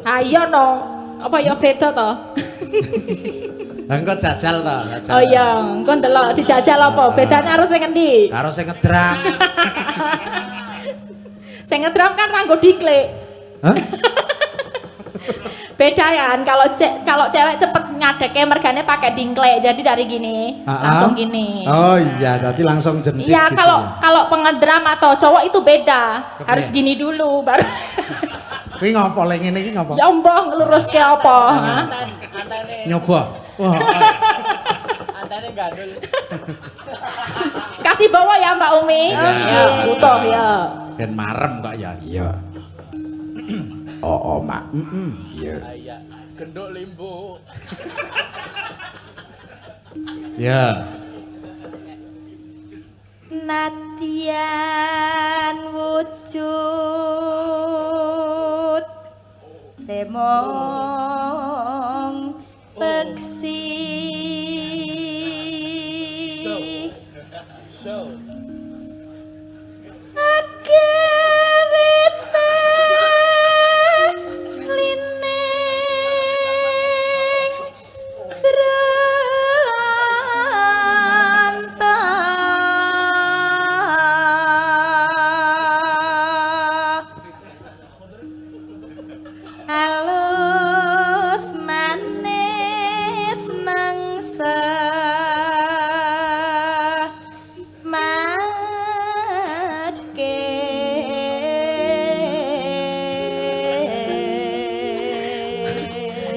Ayo no. Apa ya beda to? Lah engko jajal to, jajal. Oh iya, engko ndelok dijajal apa? Bedane harus sing endi? Karo sing ngedram. Sing ngedram kan nganggo diklik. Hah? Beda ya kan kalau cewek cepet ngadeke mergane pakai dingklek. Jadi dari gini, langsung gini. Oh iya, tadi langsung jentik Iya, gitu kalau ya. kalau pengedram atau cowok itu beda. Kepriye? Harus gini dulu baru. Kuwi ngopo lek ngene iki ngopo? Ya mbah ngeluruske apa? Hah? Antene Nyoba. Wah. antene gandul. Kasih bawa ya Mbak Umi. Ya, butuh ya. Ben marem kok ya. Iya. Oh, Mak. Iya. Iya, genduk limbo. Ya. Nadyan wujud temong peksi So. agewita lining halus manis nangsa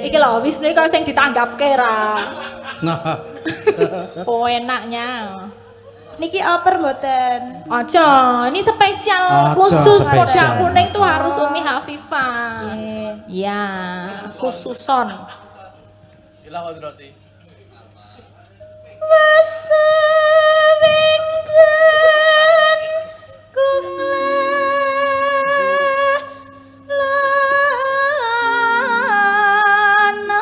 Iki lho Wisnu kok sing ditanggapke ra. Nah. Oh enaknya. niki oper mboten. Aja, ini spesial Aja, khusus spesial. podang kuning tuh harus Umi Hafifah. Nggih. Ya, khususon. Ilang roti. Wasewinggan kunglah lana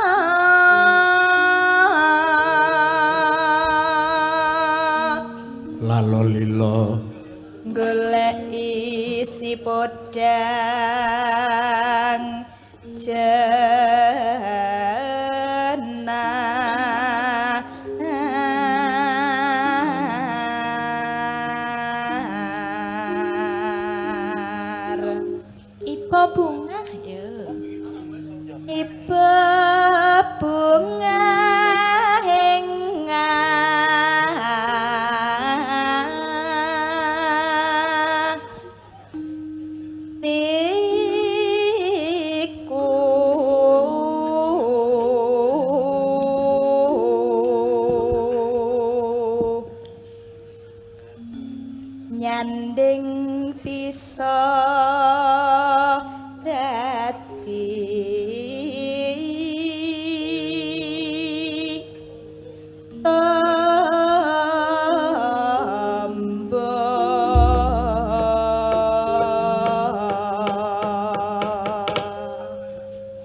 Lalolilo. golek isi podang jenar Ibu bunga ya. ibu bunga hengah tiku nyanding bisa dadi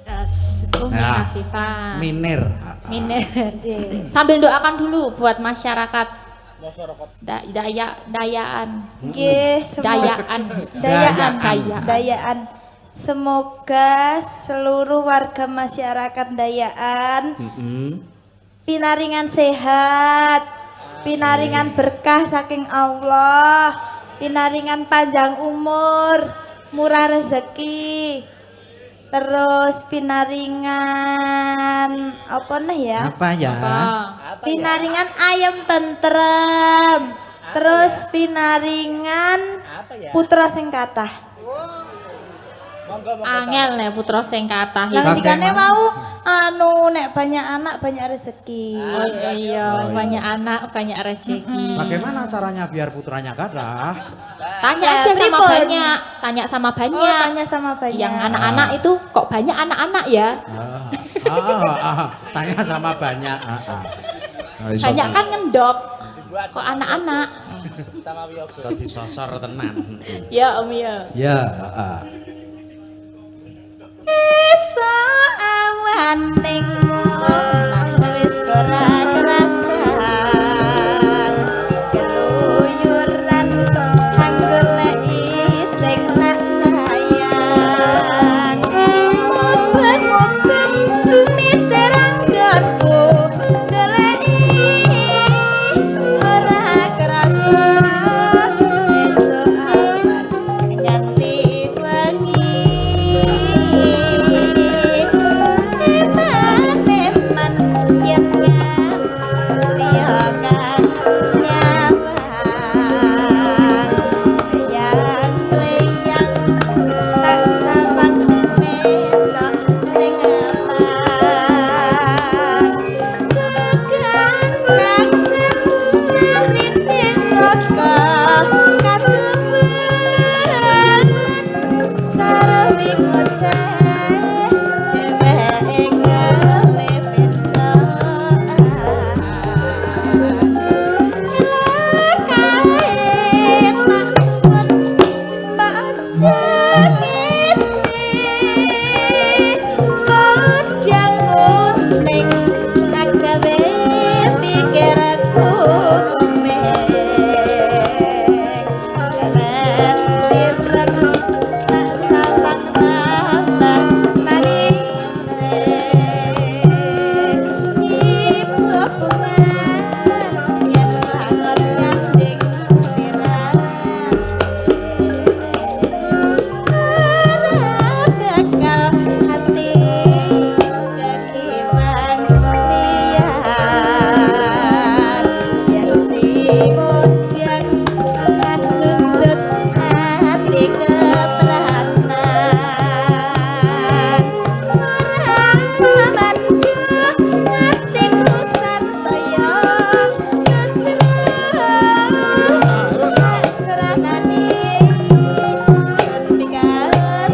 Yes, Umi Ya. Hafifah. Minir. Miner. Sambil doakan dulu buat masyarakat dayaan. Nggih, semoga Dayaan. dayaan, Dayaan. dayaan. Semoga seluruh warga masyarakat Dayaan pinaringan sehat, pinaringan berkah saking Allah, pinaringan panjang umur, murah rezeki. Terus pinaringan apa nih ya? Apa ya? Apa? Pinaringan ayam tentrem. Terus pinaringan putra sing kathah. Angel nek putra sing kathah iki. Lah dikane mau anu nek banyak anak banyak rezeki. Oh iya, banyak anak, banyak rezeki. Bagaimana caranya biar putranya kathah? Tanya Ya, aja sama pripun? banyak, tanya sama Oh, banyak. tanya sama banyak. Yang anak-anak itu kok banyak anak-anak ya? Tanya sama banyak. Banyak kan ngendok. Kok anak-anak? Bisa disasar tenan. Ya Om ya. Ya, Esok awaning wis ora kerasan keluyuran anggoleki sing tak sayang mubeng-mubeng miteranggonku goleki ora kerasan esok awan nganti wengi eman-eman yen nganti kang nyawang yang tak sabang mecok ning abang kegancangan nrintis saka kaduwen sarwi ngoceh dheweke ngelipin kae tak suwun baca kodang kuning agawe pikirku komeng seret tirem tak sabang tambah manis ibu bunga yen lakon gandeng sirah bakal hati kekiwan liyan yen si modyan kan tutut hati kepranan ora manduh hatiku sansaya tutru seranani sun pikat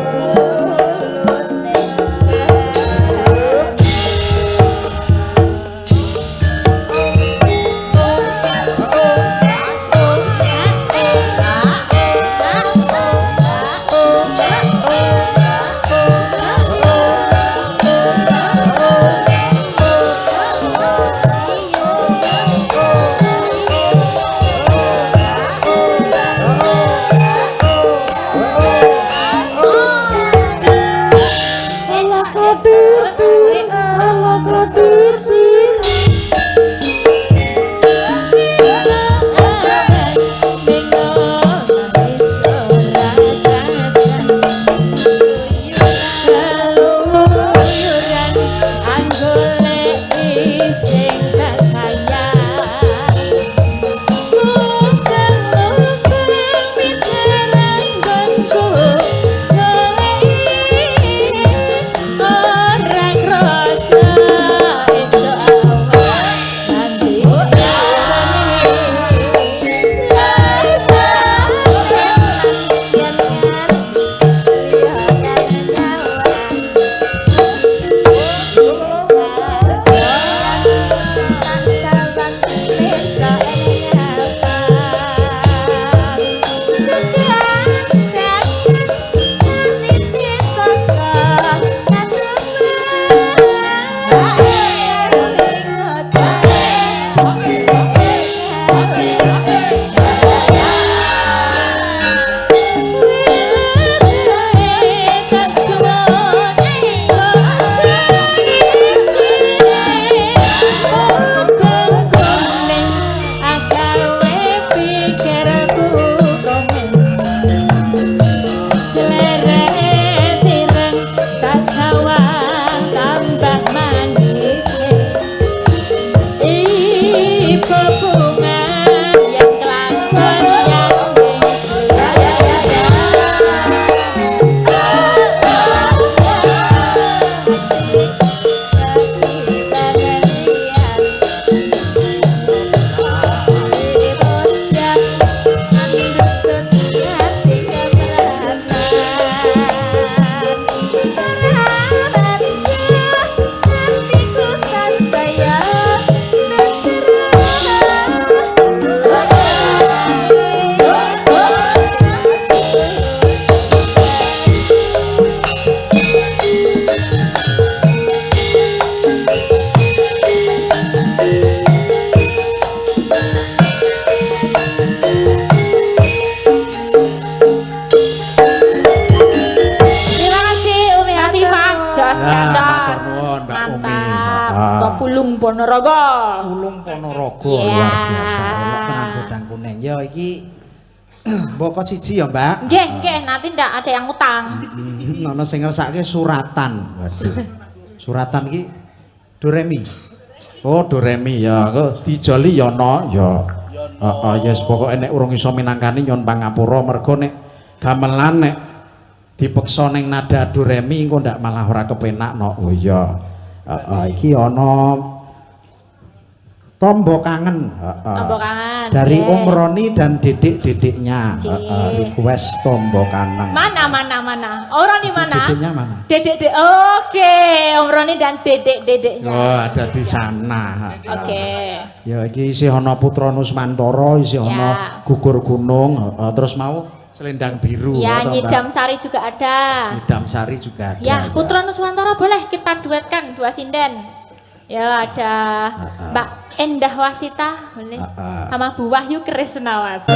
gandos, Ya, gandos. matur nuwun, Mbak Umi. Mantap. Ah. Saka Pulung Ponorogo. Ulung Ponorogo Ya. luar biasa. Elok tenan godang kuning. Ya iki mboko siji ya, Mbak. Nggih, nggih, nanti ndak ada yang utang. Ana sing ngersake suratan. Waduh. Suratan iki do re mi. Oh, do re mi ya. Kok dijoli ya ana ya. Heeh, yes pokoke nek urung iso minangkani nyuwun pangapura mergo nek gamelan nek dipeksa ning nada do re mi engko ndak malah ora kepenak no. Oh iya. Heeh, iki ana Tombo Kangen. Tombo Kangen. Dari Nggih. Om Roni dan dedek-dedeknya. Request Tombo Kangen. Mana? Oh, Roni mana? Dedeknya mana? Dedek. Oke, Om Roni dan dedek-dedeknya. Oh, ada di sana. Oke. Ya iki isih ana Putra Nusmantara, isih ana Ya. Gugur Gunung, terus mau Selendang Biru. Ya, atau Nyidam Sari juga ada. Nyidam Sari juga ada. Ya, Putra Nuswantara boleh kita duetkan dua sinden. Ya, ada Mbak Endah Wasita boleh. Sama Bu Wahyu Krisnawati.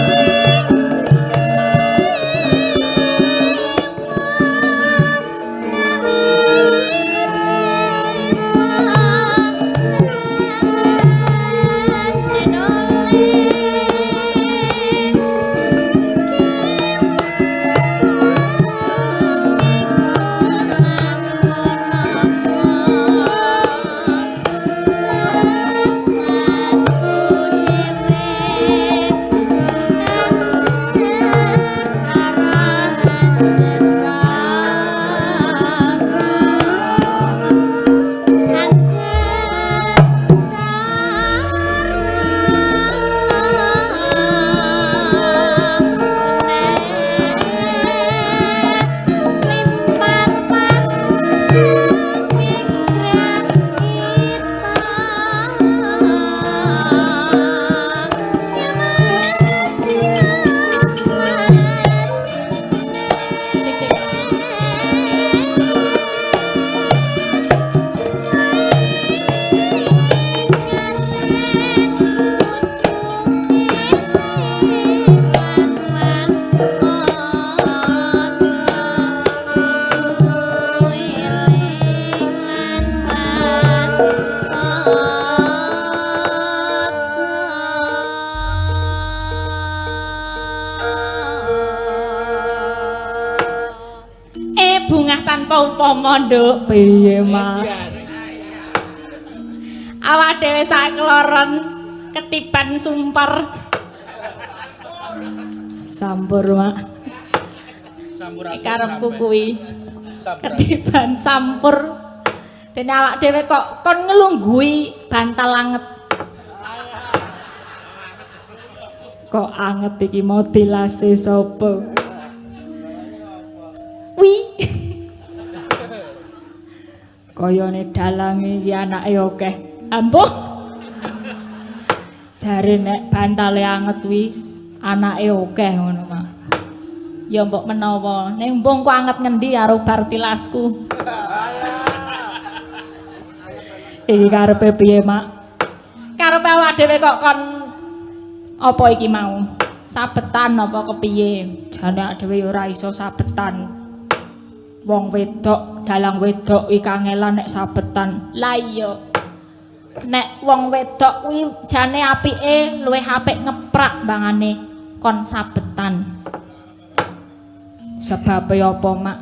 Bungah tanpa upama nduk piye Mas awak dhewe sak kloron ketiban sumpar sampur Mak karepku kuwi ketiban sampur dene awak dhewe kok kon ngelunggui bantal anget kok anget iki mau dilase sapa wi koyone dalange iki anake akeh ampuh jare nek bantale anget wi anake akeh ngono Mak ya mbok menawa ning mbong kok anget ngendi karo bar tilasku iki karepe piye Mak karepe awak dhewe kok kon apa iki mau sabetan apa kepiye jane awak dhewe ora iso sabetan wong wedok dalang wedok iki kangelan nek sabetan lah iya nek wong wedok kuwi jane apike luwih apik ngeprak bangane kon sabetan sebab apa Mak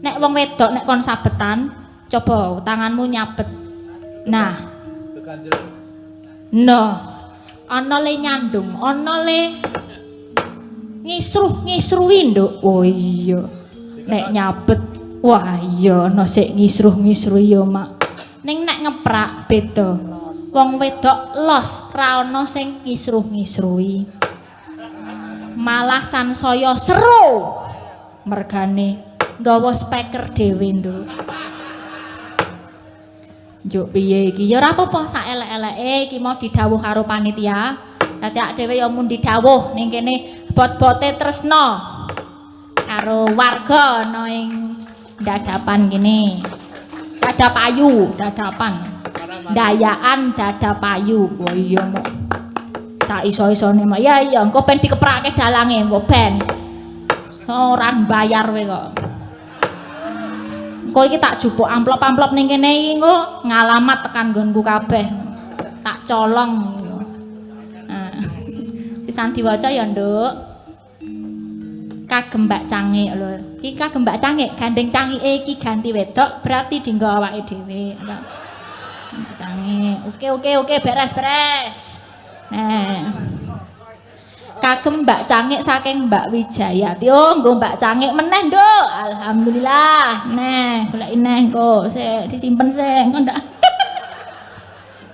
nek wong wedok nek kon sabetan coba tanganmu nyabet nah ana le nyandung ana le ngisruh-ngisruhi nduk oh iya nek nyabet wah iya ana sik ngisruh-ngisruhi ya Mak ning nek ngeprak beda wong wedok los ra ana sing ngisruh-ngisruhi malah sansaya seru mergane nggawa speaker dhewe nduk njuk piye iki ya ora apa-apa sak elek-eleke iki mau didhawuh karo panitia dadi ak dhewe ya mun didhawuh ning kene bot-bote tresno karo warga ana ing dadapan kene dadapayu dadapan ndayaan dadapayu oh iya Mak sak iso-isone Mak ya iya engko ben dikeprake dalange mbok ben ora bayar kowe kok Engko iki tak jupuk amplop-amplop ning kene iki engko ngalamat tekan nggonku kabeh. Tak colong ngono. Nah. Pisan diwaca ya, Nduk. Kagem Mbak Cangik lho. Iki kagem Mbak Cangik, gandeng cangike iki ganti wedok berarti dienggo awake dhewe. Mbak Cangik. Oke, beres. Nah. Kagem Mbak Cangik saking Mbak Wijayati. Oh, nggo Mbak Cangik meneh, Nduk. Alhamdulillah. Nah, goleki neh engko. Sik disimpen sik, engko ndak.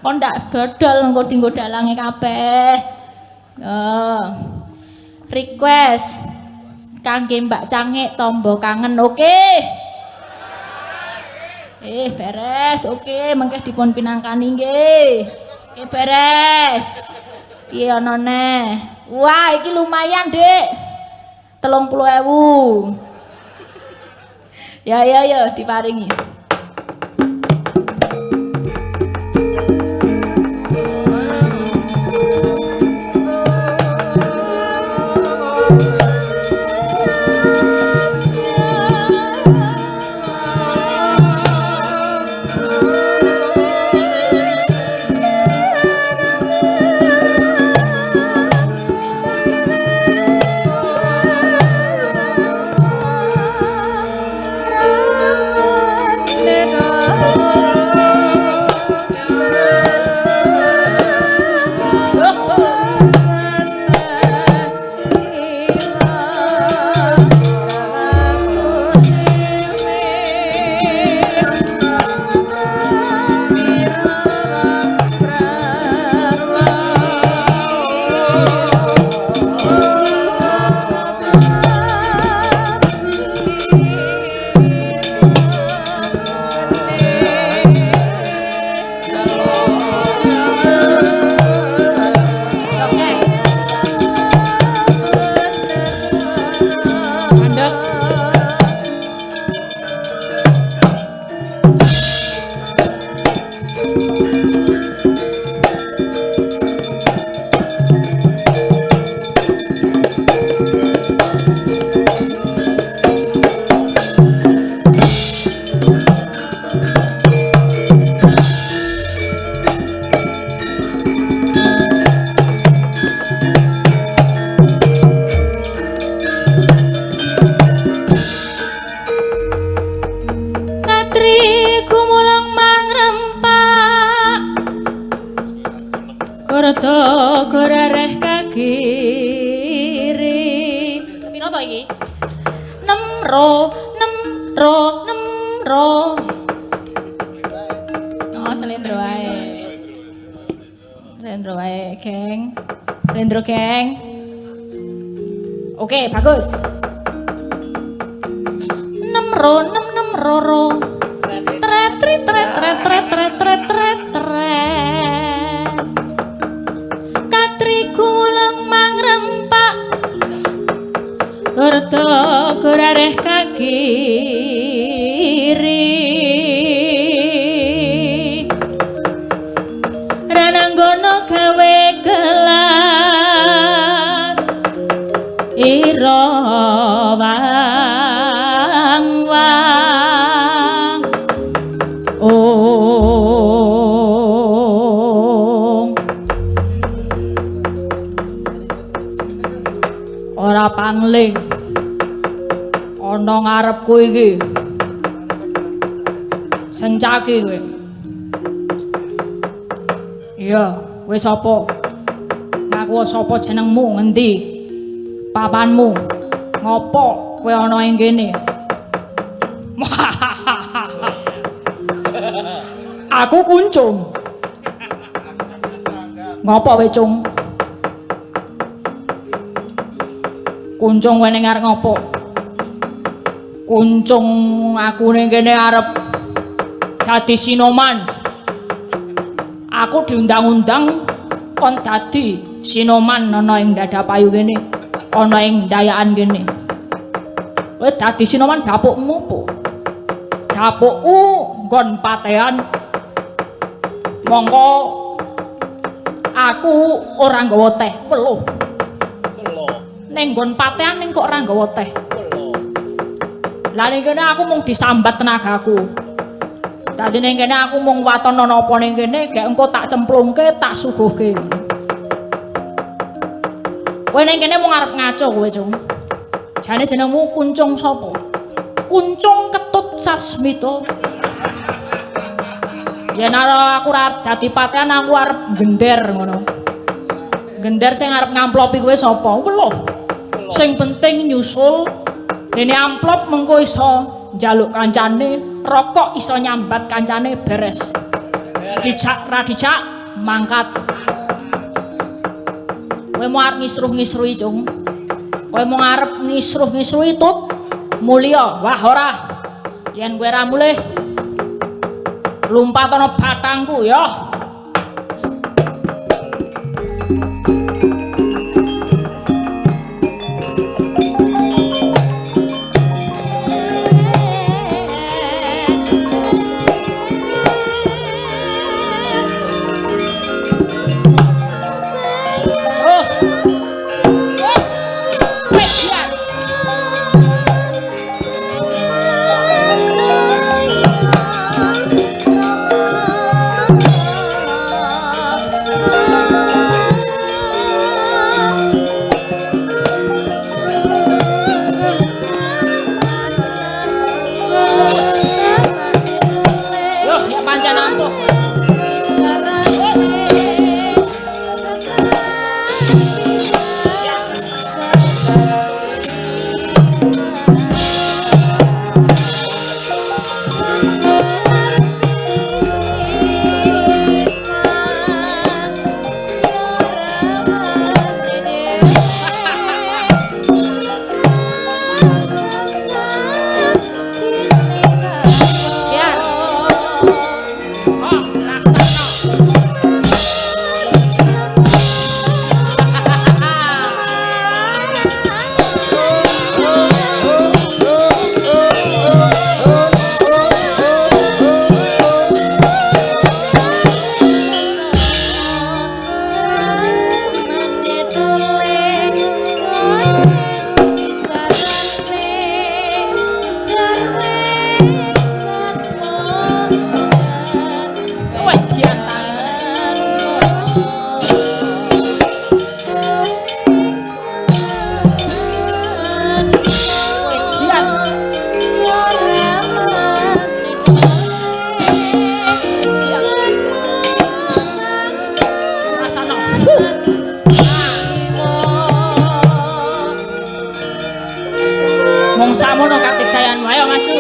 Kon ndak dodol engko dienggo dalange kabeh. Request kangge Mbak Cangik tombo kangen. Oke. Beres. Oke, mengke dipun pinangkani nggih. Oke, beres. Piye ana neh? Wah, iki lumayan, Dik. 30.000. Ya, diparingi. Geng. Oke, bagus. 6 ro. Tret. Katri kulang mangrempak. Kerto gorareh kakiri. Rananggono gawe gelar. Iro wang ora pangling ana ngarepku iki sencake kowe. Iya, kowe sapa? Ngaku sapa jenengmu, ngendi? Papanmu ngopo kowe ana ing kene? Aku kuncung. Ngopo kowe, Cung? Kuncung kowe ning arep ngopo? Kuncung aku ning kene arep dadi Sinoman. Aku diundang-undang kon dadi Sinoman ana ing Dadapayu kene. Ana ing Dayakan kene. Kowe dadi Sinoman dapukmu po. Dapukku nggon patean. Monggo aku ora nggawa teh, weluh. Ning nggon patean ning kok ora nggawa teh. Lah ning kene aku mung disambat tenagaku. Dadi ning kene aku mung waton napa ning kene gek engko tak cemplungke, tak suguhke. Kowe ning kene mung arep ngaco kowe, Cung. Jane jenengmu Kuncung sapa? Kuncung Ketut Sasmita. Yen aku arep dadi patihan aku arep gender ngono. Gender sing arep ngamplopi kowe sapa? Weloh. Sing penting nyusul dene amplop mengko iso njaluk kancane, rokok iso nyambat kancane beres. Dijak ra dijak mangkat. Kowe mau arep ngisruh-ngisruhi, Cung. Kowe mau arep ngisruh-ngisruhi tut mulya. Wah ora. Yen kowe ra mulih lumpat ana batangku ya. Sakmono katigdayanmu, ayo maju.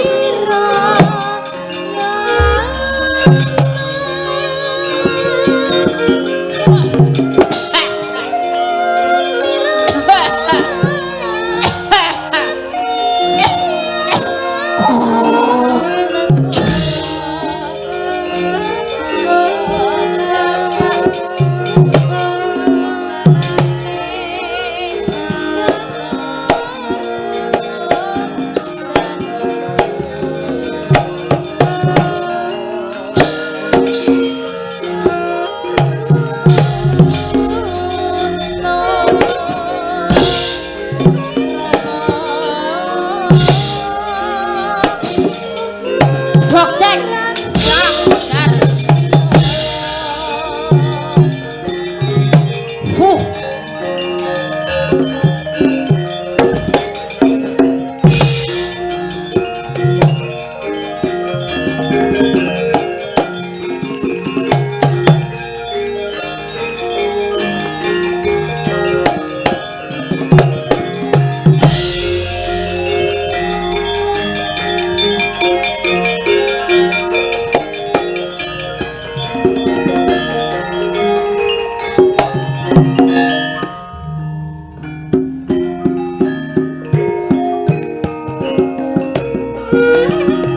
Thank you.